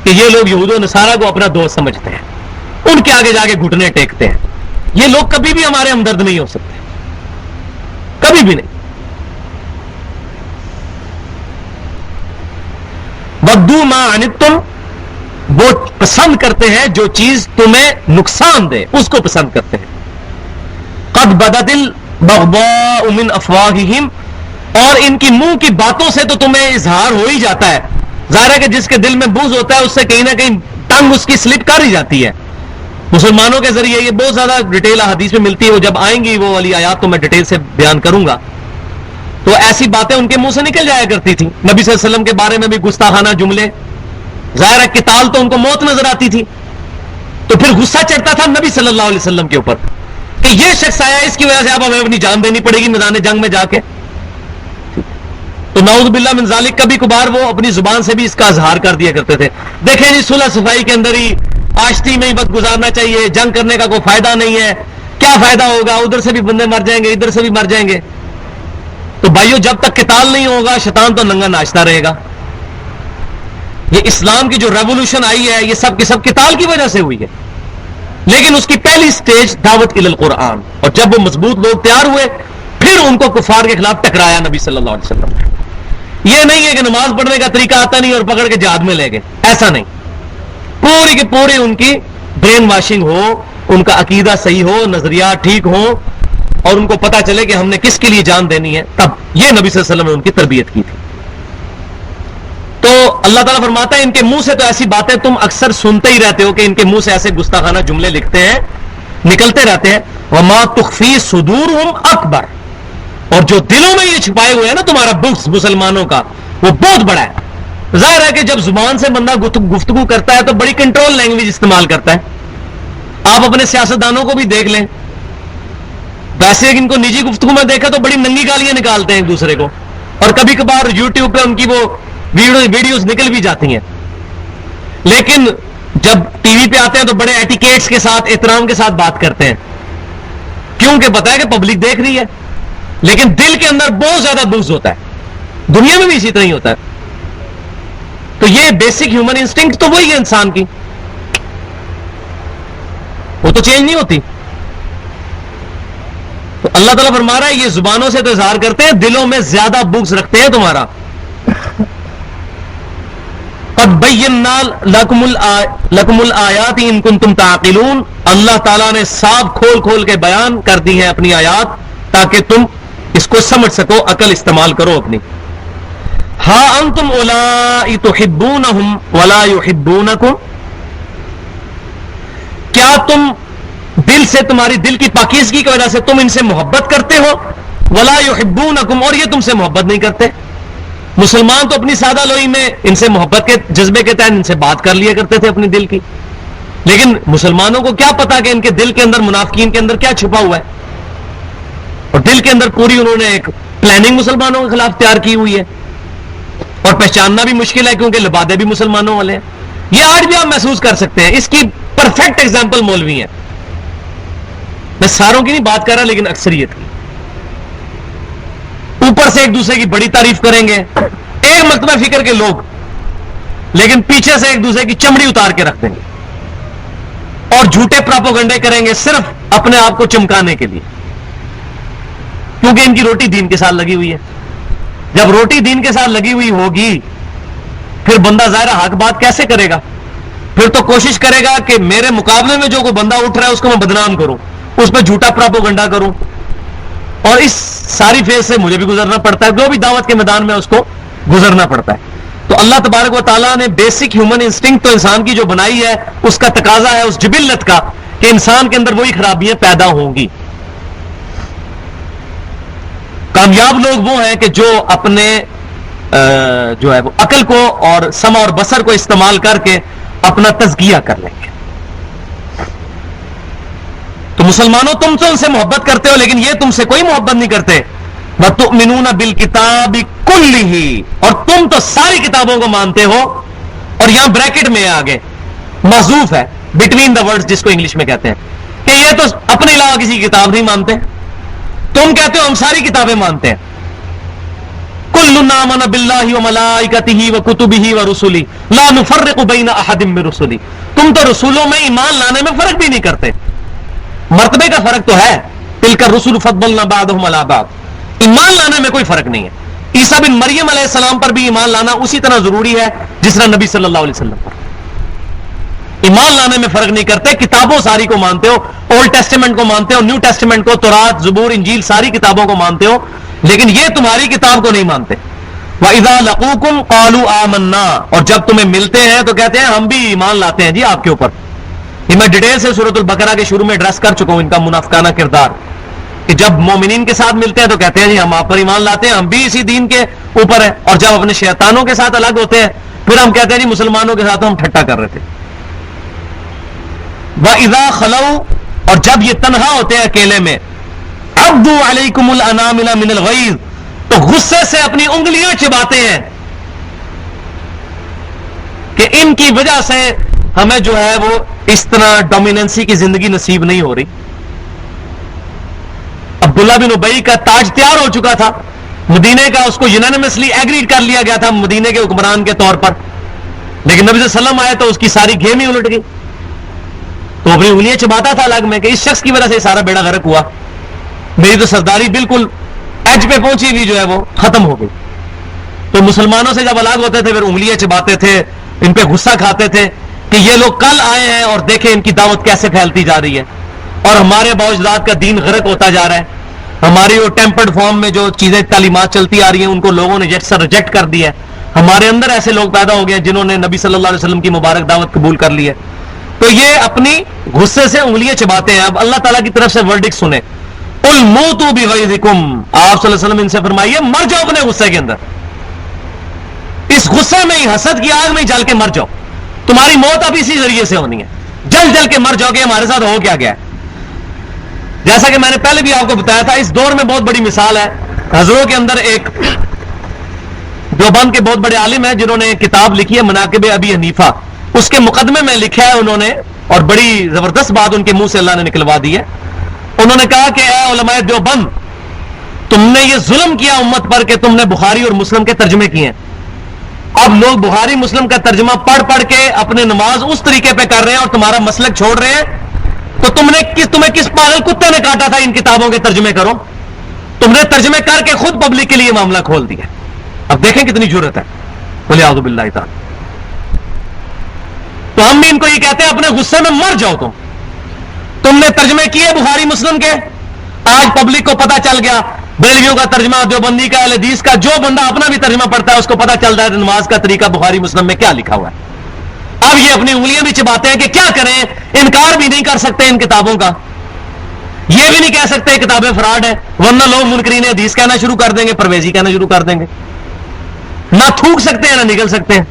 S1: کہ یہ لوگ یہود و نصارہ کو اپنا دوست سمجھتے ہیں، ان کے آگے جا کے گھٹنے ٹیکتے ہیں. یہ لوگ کبھی بھی ہمارے ہمدرد نہیں ہو سکتے. کبھی بھی نہیں. وَدُّوا مَا عَنِتُّمْ، وہ پسند کرتے ہیں جو چیز تمہیں نقصان دے، اس کو پسند کرتے ہیں. قَدْ بَدَتِ الْبَغْضَاءُ مِنْ أَفْوَاهِهِمْ، اور ان کی منہ کی باتوں سے تو تمہیں اظہار ہو ہی جاتا ہے. ظاہر ہے کہ جس کے دل میں بغض ہوتا ہے اس سے کہیں نہ کہیں ٹنگ اس کی سلپ کر ہی جاتی ہے. مسلمانوں کے ذریعے یہ بہت زیادہ ڈیٹیل حدیث میں ملتی ہے، وہ جب آئیں گی وہ والی آیات تو میں ڈیٹیل سے بیان کروں گا. تو ایسی باتیں ان کے منہ سے نکل جایا کرتی تھی. نبی صلی اللہ علیہ وسلم کے بارے میں بھی گستاخانہ جملے. ظاہر ہے قتال تو ان کو موت نظر آتی تھی، تو پھر غصہ چڑھتا تھا نبی صلی اللہ علیہ وسلم کے اوپر کہ یہ شخص آیا، اس کی وجہ سے اب ہمیں اپنی جان دینی پڑے گی میدان جنگ میں جا کے. تو نعوذ باللہ من ذالک، کبھی کبھار وہ اپنی زبان سے بھی اس کا اظہار کر دیا کرتے تھے. دیکھیں جی صلح صفائی کے اندر ہی آشتی میں ہی وقت گزارنا چاہیے، جنگ کرنے کا کوئی فائدہ نہیں ہے، کیا فائدہ ہوگا، ادھر سے بھی بندے مر جائیں گے ادھر سے بھی مر جائیں گے. تو بھائیو جب تک قتال نہیں ہوگا شیطان تو ننگا ناچتا رہے گا. یہ اسلام کی جو ریولوشن آئی ہے یہ سب کی سب قتال کی وجہ سے ہوئی ہے. لیکن اس کی پہلی سٹیج دعوت الی القرآن، اور جب وہ مضبوط لوگ تیار ہوئے پھر ان کو کفار کے خلاف ٹکرایا نبی صلی اللہ علیہ وسلم. یہ نہیں ہے کہ نماز پڑھنے کا طریقہ آتا نہیں اور پکڑ کے جہاد میں لے گئے، ایسا نہیں. پوری کی پوری ان کی برین واشنگ ہو، ان کا عقیدہ صحیح ہو، نظریات ٹھیک ہو، اور ان کو پتا چلے کہ ہم نے کس کے لیے جان دینی ہے. تب یہ نبی صلی اللہ علیہ وسلم نے ان کی تربیت کی تھی. تو اللہ تعالیٰ فرماتا ہے ان کے منہ سے تو ایسی باتیں تم اکثر سنتے ہی رہتے ہو کہ ان کے منہ سے ایسے گستاخانہ جملے لکھتے ہیں، نکلتے رہتے ہیں. وما تخفی صدورہم اکبر، اور جو دلوں میں یہ چھپائے ہوئے ہیں نا تمہارا بغض مسلمانوں کا، وہ بہت بڑا ہے. ظاہر ہے کہ جب زبان سے بندہ گفتگو کرتا ہے تو بڑی کنٹرول لینگویج استعمال کرتا ہے. آپ اپنے سیاستدانوں کو بھی دیکھ لیں، ویسے ان کو نجی گفتگو میں دیکھا تو بڑی ننگی گالیاں نکالتے ہیں ایک دوسرے کو، اور کبھی کبھار یوٹیوب پہ ان کی وہ ویڈیوز نکل بھی جاتی ہیں. لیکن جب ٹی وی پہ آتے ہیں تو بڑے ایٹیکیٹس کے ساتھ، احترام کے ساتھ بات کرتے ہیں، کیونکہ پتا ہے کہ پبلک دیکھ رہی ہے. لیکن دل کے اندر بہت زیادہ بغض ہوتا ہے. دنیا میں بھی اسی طرح ہی ہوتا ہے. تو یہ بیسک ہیومن انسٹنکٹ تو وہی ہے انسان کی، وہ تو چینج نہیں ہوتی. تو اللہ تعالیٰ فرما رہا ہے یہ زبانوں سے تو اظہار کرتے ہیں، دلوں میں زیادہ بغض رکھتے ہیں تمہارا. قد بینا لکم الآیات ان کنتم تعقلون، اللہ تعالیٰ نے صاف کھول کھول کے بیان کر دی ہیں اپنی آیات تاکہ تم اس کو سمجھ سکو، عقل استعمال کرو اپنی. ہا انتم اولائی تحبونہم ولا یحبونکم، کیا تم دل سے، تمہاری دل کی پاکیزگی کی وجہ سے تم ان سے محبت کرتے ہو، ولا یحبونکم، اور یہ تم سے محبت نہیں کرتے. مسلمان تو اپنی سادہ لوئی میں ان سے محبت کے جذبے کے تحت ان سے بات کر لیا کرتے تھے اپنی دل کی. لیکن مسلمانوں کو کیا پتا کہ ان کے دل کے اندر، منافقین کے اندر کیا چھپا ہوا ہے. اور دل کے اندر پوری انہوں نے ایک پلاننگ مسلمانوں کے خلاف تیار کی ہوئی ہے، اور پہچاننا بھی مشکل ہے کیونکہ لبادے بھی مسلمانوں والے ہیں. یہ آج بھی آپ محسوس کر سکتے ہیں. اس کی پرفیکٹ ایگزامپل مولوی ہیں. میں ساروں کی نہیں بات کر رہا لیکن اکثریت کی. اوپر سے ایک دوسرے کی بڑی تعریف کریں گے، ایک مرتبہ فکر کے لوگ، لیکن پیچھے سے ایک دوسرے کی چمڑی اتار کے رکھ دیں گے اور جھوٹے پراپوگنڈے کریں گے صرف اپنے آپ کو چمکانے کے لیے، کیونکہ ان کی روٹی دین کے ساتھ لگی ہوئی ہے. جب روٹی دین کے ساتھ لگی ہوئی ہوگی پھر بندہ ظاہر حق بات کیسے کرے گا؟ پھر تو کوشش کرے گا کہ میرے مقابلے میں جو کوئی بندہ اٹھ رہا ہے اس کو میں بدنام کروں، اس پہ جھوٹا پراپوگنڈا کروں. اور اس ساری فیز سے مجھے بھی گزرنا پڑتا ہے، جو بھی دعوت کے میدان میں اس کو گزرنا پڑتا ہے. تو اللہ تبارک و تعالیٰ نے بیسک ہیومن انسٹنکٹ تو انسان کی جو بنائی ہے اس کا تقاضا ہے اس جبلت کا کہ انسان کے اندر وہی خرابیاں پیدا ہوں گی. کامیاب لوگ وہ ہیں کہ جو اپنے جو ہے وہ عقل کو اور سمع اور بصر کو استعمال کر کے اپنا تزکیہ کر لیں گے. تو مسلمانوں تم تو ان سے محبت کرتے ہو لیکن یہ تم سے کوئی محبت نہیں کرتے. وَتُؤْمِنُونَ بِالْكِتَابِ كُلِّهِ، اور تم تو ساری کتابوں کو مانتے ہو. اور یہاں بریکٹ میں آگے محذوف ہے بٹوین دا ورڈز، جس کو انگلش میں کہتے ہیں کہ یہ تو اپنے علاوہ کسی کی کتاب نہیں مانتے. تم کہتے ہو ہم ساری کتابیں مانتے ہیں. كُلٌّ آمَنَ بِاللَّهِ وَمَلَائِكَتِهِ وَكُتُبِهِ وَرُسُلِهِ لَا نُفَرِّقُ بَيْنَ أَحَدٍ مِّن رُسُلِهِ، تم تو رسولوں میں ایمان لانے میں فرق بھی نہیں کرتے. مرتبے کا فرق تو ہے. تِلْكَ الرُّسُلُ فَضَّلْنَا بَعْضَهُمْ عَلَىٰ بَعْضٍ، ایمان لانے میں کوئی فرق نہیں ہے. عیسیٰ بن مریم علیہ السلام پر بھی ایمان لانا اسی طرح ضروری ہے جس طرح نبی صلی اللہ علیہ وسلم پر. ایمان لانے میں فرق نہیں کرتے. کتابوں ساری کو مانتے ہو, اولڈ ٹیسٹیمنٹ کو مانتے ہو, نیو ٹیسٹیمنٹ کو, تورات, زبور, انجیل, ساری کتابوں کو مانتے ہو, لیکن یہ تمہاری کتاب کو نہیں مانتے. وَإِذَا لَقُوكُمْ قَالُوا آمَنَّا, اور جب تمہیں ملتے ہیں تو کہتے ہیں ہم بھی ایمان لاتے ہیں جی آپ کے اوپر. یہ میں ڈیٹیل سے سورۃ البقرہ کے شروع میں ایڈریس کر چکا ہوں ان کا منافقانہ کردار, کہ جب مومنین کے ساتھ ملتے ہیں تو کہتے ہیں جی ہم آپ پر ایمان لاتے ہیں, ہم بھی اسی دین کے اوپر ہیں, اور جب اپنے شیطانوں کے ساتھ الگ ہوتے ہیں پھر ہم کہتے ہیں جی مسلمانوں کے ساتھ ہم ٹھٹا کر رہے تھے. وَإِذَا خَلَوْا, اور جب یہ تنہا ہوتے ہیں اکیلے میں, عَضُّوا عَلَيْكُمُ الْأَنَامِلَ مِنَ الْغَيْظِ, تو غصے سے اپنی انگلیاں چباتے ہیں کہ ان کی وجہ سے ہمیں جو ہے وہ اس طرح ڈومیننسی کی زندگی نصیب نہیں ہو رہی. عبداللہ بن ابی کا تاج تیار ہو چکا تھا مدینے کا, اس کو یونانیمسلی ایگری کر لیا گیا تھا مدینے کے حکمران کے طور پر, لیکن نبی صلی اللہ علیہ وسلم آئے تو اس کی ساری گیم ہی الٹ گئی. تو اپنی انگلیاں چباتا تھا الگ میں کہ اس شخص کی وجہ سے سارا بیڑا غرق ہوا, میری تو سرداری بالکل ایج پہ پہنچی ہوئی جو ہے وہ ختم ہو گئی. تو مسلمانوں سے جب الگ ہوتے تھے پھر انگلیاں چباتے تھے, ان پہ غصہ کھاتے تھے کہ یہ لوگ کل آئے ہیں اور دیکھیں ان کی دعوت کیسے پھیلتی جا رہی ہے, اور ہمارے باوجداد کا دین غرق ہوتا جا رہا ہے. ہماری وہ ٹیمپرڈ فارم میں جو چیزیں تعلیمات چلتی آ رہی ہیں ان کو لوگوں نے ریجیکٹ کر دیا ہے. ہمارے اندر ایسے لوگ پیدا ہو گئے جنہوں نے نبی صلی اللہ علیہ وسلم کی مبارک دعوت قبول کر لی ہے. تو یہ اپنی غصے سے انگلیاں چباتے ہیں. اب اللہ تعالیٰ کی طرف سے ورڈکٹ سنیں, قُلْ مُوتُوا بِغَيْظِكُمْ, آپ صلی اللہ علیہ وسلم ان سے فرمائیے مر جاؤ اپنے غصے کے اندر, اس غصے میں ہی, حسد کی آگ میں ہی جل کے مر جاؤ. تمہاری موت اب اسی ذریعے سے ہونی ہے, جل جل کے مر جاؤ گے. ہمارے ساتھ ہو کیا گیا ہے, جیسا کہ میں نے پہلے بھی آپ کو بتایا تھا, اس دور میں بہت بڑی مثال ہے. حضروں کے اندر ایک دیوبند کے بہت بڑے عالم ہیں جنہوں نے کتاب لکھی ہے مناقب ابی حنیفہ, اس کے مقدمے میں لکھا ہے انہوں نے, اور بڑی زبردست بات ان کے منہ سے اللہ نے نکلوا دی ہے. انہوں نے کہا کہ اے علماء دیوبند, تم نے یہ ظلم کیا امت پر کہ تم نے بخاری اور مسلم کے ترجمے کیے ہیں. اب لوگ بخاری مسلم کا ترجمہ پڑھ پڑھ کے اپنے نماز اس طریقے پہ کر رہے ہیں اور تمہارا مسلک چھوڑ رہے ہیں. تو تمہیں کس پاگل کتے نے کاٹا تھا ان کتابوں کے ترجمے کرو؟ تم نے ترجمے کر کے خود پبلک کے لیے معاملہ کھول دیا. اب دیکھیں کتنی جرت ہے. بولے اعوذ باللہ تعالی. تو ہم بھی ان کو یہ کہتے ہیں اپنے غصے میں مر جاؤ. تم نے ترجمے کیے بخاری مسلم کے, آج پبلک کو پتا چل گیا بریلویوں کا ترجمہ, دیوبندی کا, اہل حدیث کا, جو بندہ اپنا بھی ترجمہ پڑھتا ہے اس کو پتا چلتا ہے نماز کا طریقہ بخاری مسلم میں کیا لکھا ہوا ہے. اب یہ اپنی انگلیاں بھی چباتے ہیں کہ کیا کریں, انکار بھی نہیں کر سکتے ان کتابوں کا, یہ بھی نہیں کہہ سکتے کتابیں فراڈ ہیں, ورنہ لوگ منکرین حدیث کہنا شروع کر دیں گے, پرویزی کہنا شروع کر دیں گے. نہ تھوک سکتے ہیں نہ نکل سکتے ہیں.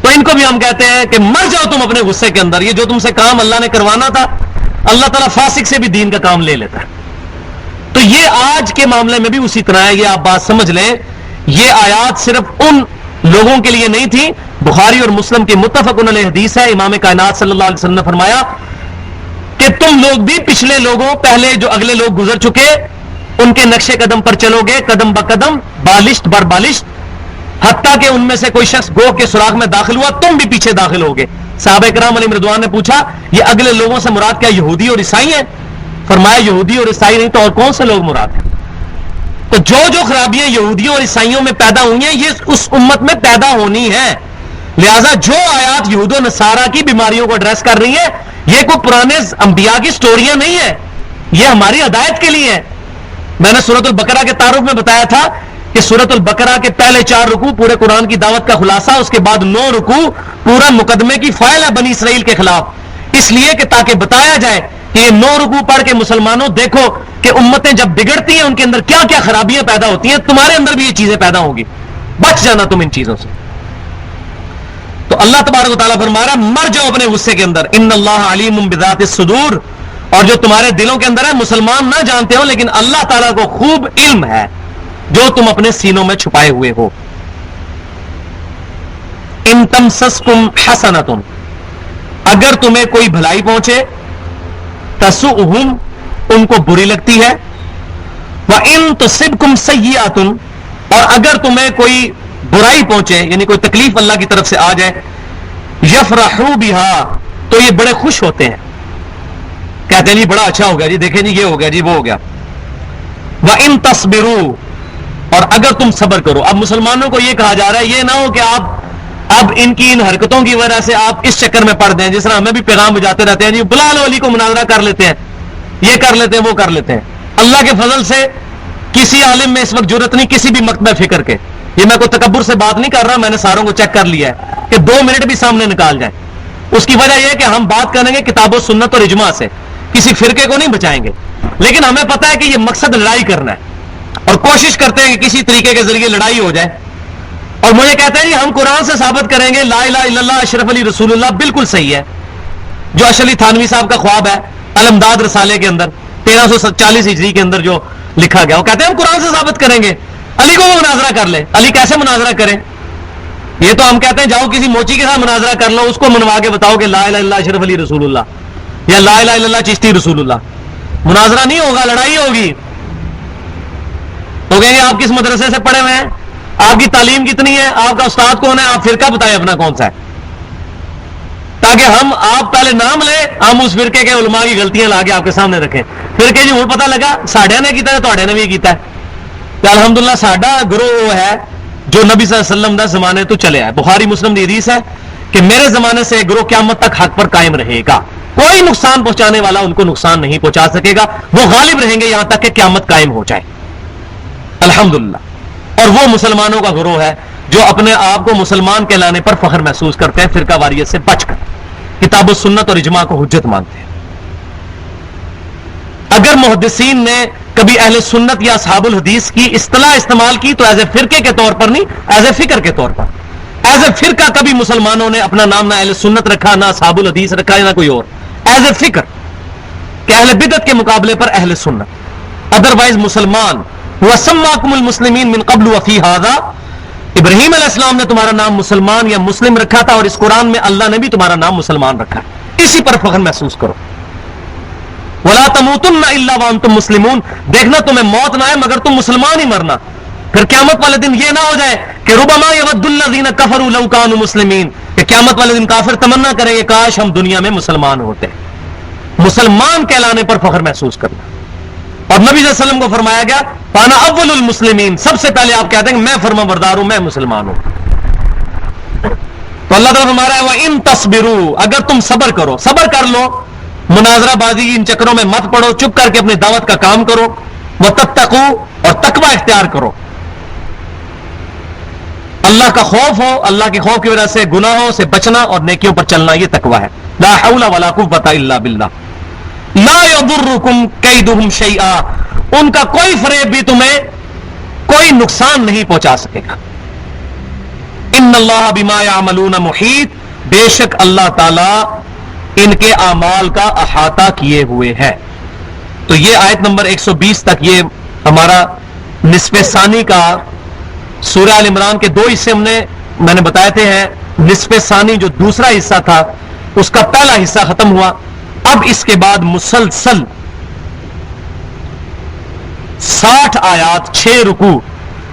S1: تو ان کو بھی ہم کہتے ہیں کہ مر جاؤ تم اپنے غصے کے اندر. یہ جو تم سے کام اللہ نے کروانا تھا, اللہ تعالیٰ فاسق سے بھی دین کا کام لے لیتا ہے. تو یہ آج کے معاملے میں بھی اسی طرح ہے. یہ آپ بات سمجھ لیں, یہ آیات صرف ان لوگوں کے لیے نہیں تھی. بخاری اور مسلم کی متفقن علیہ حدیث ہے. امام کائنات صلی اللہ علیہ وسلم نے فرمایا کہ تم لوگ بھی پچھلے لوگوں, پہلے جو اگلے لوگ گزر چکے, ان کے نقش قدم پر چلو گے, قدم بقدم, بالشت بر بالشت, حتیٰ کہ ان میں سے کوئی شخص گوہ کے سوراخ میں داخل ہوا تم بھی پیچھے داخل ہوگے. صحابہ کرام علیہ رضوان نے پوچھا یہ اگلے لوگوں سے مراد کیا یہودی اور عیسائی ہیں؟ فرمایا یہودی اور عیسائی نہیں تو اور کون سے لوگ مراد ہیں؟ تو جو خرابیاں یہودیوں اور عیسائیوں میں پیدا ہوئی ہیں یہ اس امت میں پیدا ہونی ہے. لہذا جو آیات یہود و نصارہ کی بیماریوں کو ایڈریس کر رہی ہیں یہ کوئی پرانے انبیاء کی سٹوریاں نہیں ہیں, یہ ہماری ہدایت کے لیے ہے. میں نے سورۃ البقرہ کے تعارف میں بتایا تھا کہ سورۃ البقرہ کے پہلے 4 رکوع پورے قرآن کی دعوت کا خلاصہ, اس کے بعد 9 رکوع پورا مقدمے کی فائل ہے بنی اسرائیل کے خلاف, اس لیے کہ تاکہ بتایا جائے کہ یہ 9 رکوع پڑھ کے مسلمانوں دیکھو کہ امتیں جب بگڑتی ہیں ان کے اندر کیا کیا خرابیاں پیدا ہوتی ہیں, تمہارے اندر بھی یہ چیزیں پیدا ہوں گی, بچ جانا تم ان چیزوں سے. تو اللہ تبارک و تعالیٰ فرما رہا ہے مر جاؤ اپنے غصے کے اندر. ان اللہ علیم بذات الصدور, اور جو تمہارے دلوں کے اندر ہے مسلمان نہ جانتے ہو لیکن اللہ تعالیٰ کو خوب علم ہے جو تم اپنے سینوں میں چھپائے ہوئے ہو. ان تمسسکم حسنۃ, اگر تمہیں کوئی بھلائی پہنچے, تسؤہم, ان کو بری لگتی ہے, وَإِن تُصِبْكُمْ سَيِّئَةٌ, اور اگر تمہیں کوئی برائی پہنچے یعنی کوئی تکلیف اللہ کی طرف سے آ جائے, یفرحوا بہا, تو یہ بڑے خوش ہوتے ہیں, کہتے ہیں جی بڑا اچھا ہو گیا جی, دیکھیں جی یہ ہو گیا جی وہ ہو گیا. وَإِن تَصْبِرُوا، اور اگر تم صبر کرو. اب مسلمانوں کو یہ کہا جا رہا ہے یہ نہ ہو کہ آپ اب ان کی ان حرکتوں کی وجہ سے آپ اس چکر میں پڑ دیں، جس طرح ہمیں بھی پیغام بجاتے رہتے ہیں جی بلا لو علی کو مناظرہ کر لیتے ہیں، یہ کر لیتے ہیں وہ کر لیتے ہیں. اللہ کے فضل سے کسی عالم میں اس وقت جرت نہیں کسی بھی مکتبہ فکر کے، یہ میں کوئی تکبر سے بات نہیں کر رہا، میں نے ساروں کو چیک کر لیا ہے کہ 2 منٹ بھی سامنے نکال جائیں. اس کی وجہ یہ ہے کہ ہم بات کریں گے کتاب و سنت اور اجماع سے، کسی فرقے کو نہیں بچائیں گے. لیکن ہمیں پتہ ہے کہ یہ مقصد لڑائی کرنا ہے اور کوشش کرتے ہیں کہ کسی طریقے کے ذریعے لڑائی ہو جائے. اور مجھے کہتے ہیں جی ہم قرآن سے ثابت کریں گے لا الہ الا اللہ اشرف علی رسول اللہ. بالکل صحیح ہے، جو اشرف علی تھانوی صاحب کا خواب ہے علمداد رسالے کے اندر 1340 ہجری کے اندر جو لکھا گیا، وہ کہتے ہیں ہم قرآن سے ثابت کریں گے. علی کو وہ مناظرہ کر لے. علی کیسے مناظرہ کریں؟ یہ تو ہم کہتے ہیں جاؤ کسی موچی کے ساتھ مناظرہ کر لو، اس کو منوا کے بتاؤ کہ لا الہ الا اللہ اشرف علی رسول اللہ یا لا الہ الا اللہ چشتی رسول اللہ. مناظرہ نہیں ہوگا، لڑائی ہوگی. تو کہیں گے آپ کس مدرسے سے پڑھے ہوئے ہیں، آپ کی تعلیم کتنی ہے، آپ کا استاد کون ہے، آپ فرقہ بتائیں اپنا کون سا ہے، تاکہ ہم آپ پہلے نام لیں، ہم اس فرقے کے علماء کی غلطیاں لا کے آپ کے سامنے رکھیں. فرقے جی ہوں پتہ لگا ساڈے نے کیتا ہے تواڈے نے بھی کیتا ہے. تو الحمدللہ ساڈا گروہ ہے جو نبی صلی اللہ علیہ وسلم دا زمانے تو چلے آئے. بخاری مسلم دی حدیث ہے کہ میرے زمانے سے گروہ قیامت تک حق پر قائم رہے گا، کوئی نقصان پہنچانے والا ان کو نقصان نہیں پہنچا سکے گا، وہ غالب رہیں گے یہاں تک کہ قیامت قائم ہو جائے الحمدللہ. اور وہ مسلمانوں کا گروہ ہے جو اپنے آپ کو مسلمان کہلانے پر فخر محسوس کرتے ہیں، فرقہ واریت سے بچ کر کتاب و سنت اور اجماع کو حجت مانتے ہیں. اگر محدثین نے کبھی اہل سنت یا اصحاب الحدیث کی اصطلاح استعمال کی تو ایز اے فرقے کے طور پر نہیں، ایز اے فکر کے طور پر. ایز اے فرقہ کبھی مسلمانوں نے اپنا نام نہ اہل سنت رکھا، نہ اصحاب الحدیث رکھا، نہ کوئی اور. ایز اے فکر کہ اہل بدعت کے مقابلے پر اہل سنت. ادروائز مسلمان وَسَمَّاكُمُ الْمُسْلِمِينَ مِنْ قَبْلُ وَفِي هَذَا، ابراہیم علیہ السلام نے تمہارا نام مسلمان یا مسلم رکھا تھا، اور اس قرآن میں اللہ نے بھی تمہارا نام مسلمان رکھا. اسی پر فخر محسوس کرو. وَلَا تَمُوتُنَّ إِلَّا وَأَنْتُمْ مُسْلِمُونَ، دیکھنا تمہیں موت نہ آئے مگر تم مسلمان ہی مرنا. پھر قیامت والے دن یہ نہ ہو جائے کہ ربما يَوَدُّ الَّذِينَ كَفَرُوا لَوْ كَانُوا مُسْلِمِينَ، کہ قیامت والے دن کافر تمنا کریں گے کاش ہم دنیا میں مسلمان ہوتے. مسلمان کہلانے پر فخر محسوس کرنا. اور نبی صلی اللہ علیہ وسلم کو فرمایا گیا فانا اول المسلمین، سب سے پہلے آپ کہتے ہیں کہ میں فرما بردار ہوں، میں مسلمان ہوں. تو اللہ تعالیٰ فرما رہا ہے وَإِن تَصْبِرُوا، اگر تم صبر کرو، صبر کر لو، مناظرہ بازی ان چکروں میں مت پڑو، چپ کر کے اپنی دعوت کا کام کرو. وَتَتَّقُوا، اور تقوی اختیار کرو، اللہ کا خوف ہو، اللہ کے خوف کی وجہ سے گناہوں سے بچنا اور نیکیوں پر چلنا، یہ تقوی ہے. لا حول ولا قوة الا باللہ. لا یضرکم کیدہم شیئا، ان کا کوئی فریب بھی تمہیں کوئی نقصان نہیں پہنچا سکے گا. ان اللہ بما یعملون محیط، بے شک اللہ تعالی ان کے اعمال کا احاطہ کیے ہوئے ہے. تو یہ آیت نمبر 120 تک یہ ہمارا نصف ثانی کا سورہ آل عمران کے 2 حصے میں نے بتائے تھے ہیں. نصف ثانی جو دوسرا حصہ تھا اس کا پہلا حصہ ختم ہوا. اب اس کے بعد مسلسل 60 آیات 6 رکوع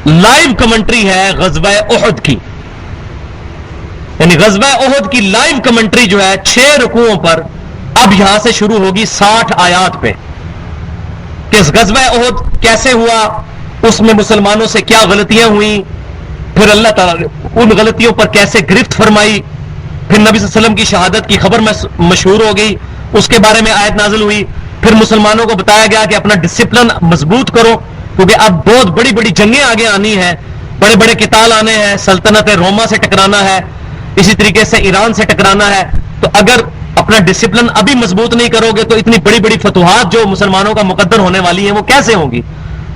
S1: لائیو کمنٹری ہے غزوہ احد کی، یعنی غزوہ احد کی لائیو کمنٹری جو ہے 6 رکوعوں پر اب یہاں سے شروع ہوگی 60 آیات پہ، کہ غزوہ احد کیسے ہوا، اس میں مسلمانوں سے کیا غلطیاں ہوئیں، پھر اللہ تعالیٰ نے ان غلطیوں پر کیسے گرفت فرمائی، پھر نبی صلی اللہ علیہ وسلم کی شہادت کی خبر مشہور ہو گئی، اس کے بارے میں آیت نازل ہوئی. پھر مسلمانوں کو بتایا گیا کہ اپنا ڈسپلن مضبوط کرو، کیونکہ اب بہت بڑی بڑی جنگیں آگے آنی ہیں، بڑے بڑے قتال آنے ہیں، سلطنت روما سے ٹکرانا ہے، اسی طریقے سے ایران سے ٹکرانا ہے. تو اگر اپنا ڈسپلن ابھی مضبوط نہیں کرو گے تو اتنی بڑی بڑی فتوحات جو مسلمانوں کا مقدر ہونے والی ہیں وہ کیسے ہوں گی.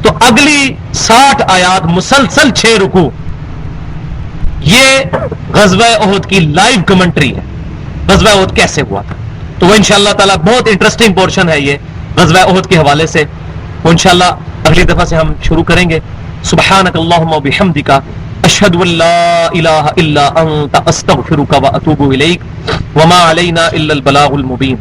S1: تو اگلی 60 آیات مسلسل 6 رکوع یہ غزوہ احد کی لائیو کمنٹری ہے، غزوہ احد کیسے ہوا تھا. تو وہ انشاءاللہ تعالیٰ بہت انٹرسٹنگ پورشن ہے یہ غزوہ احد کے حوالے سے، وہ انشاءاللہ اگلی دفعہ سے ہم شروع کریں گے. سبحانک اللہم و بحمدک اشہد ان لا الہ الا انت استغفرک و اتوب الیک وما علینا الا البلاغ المبین.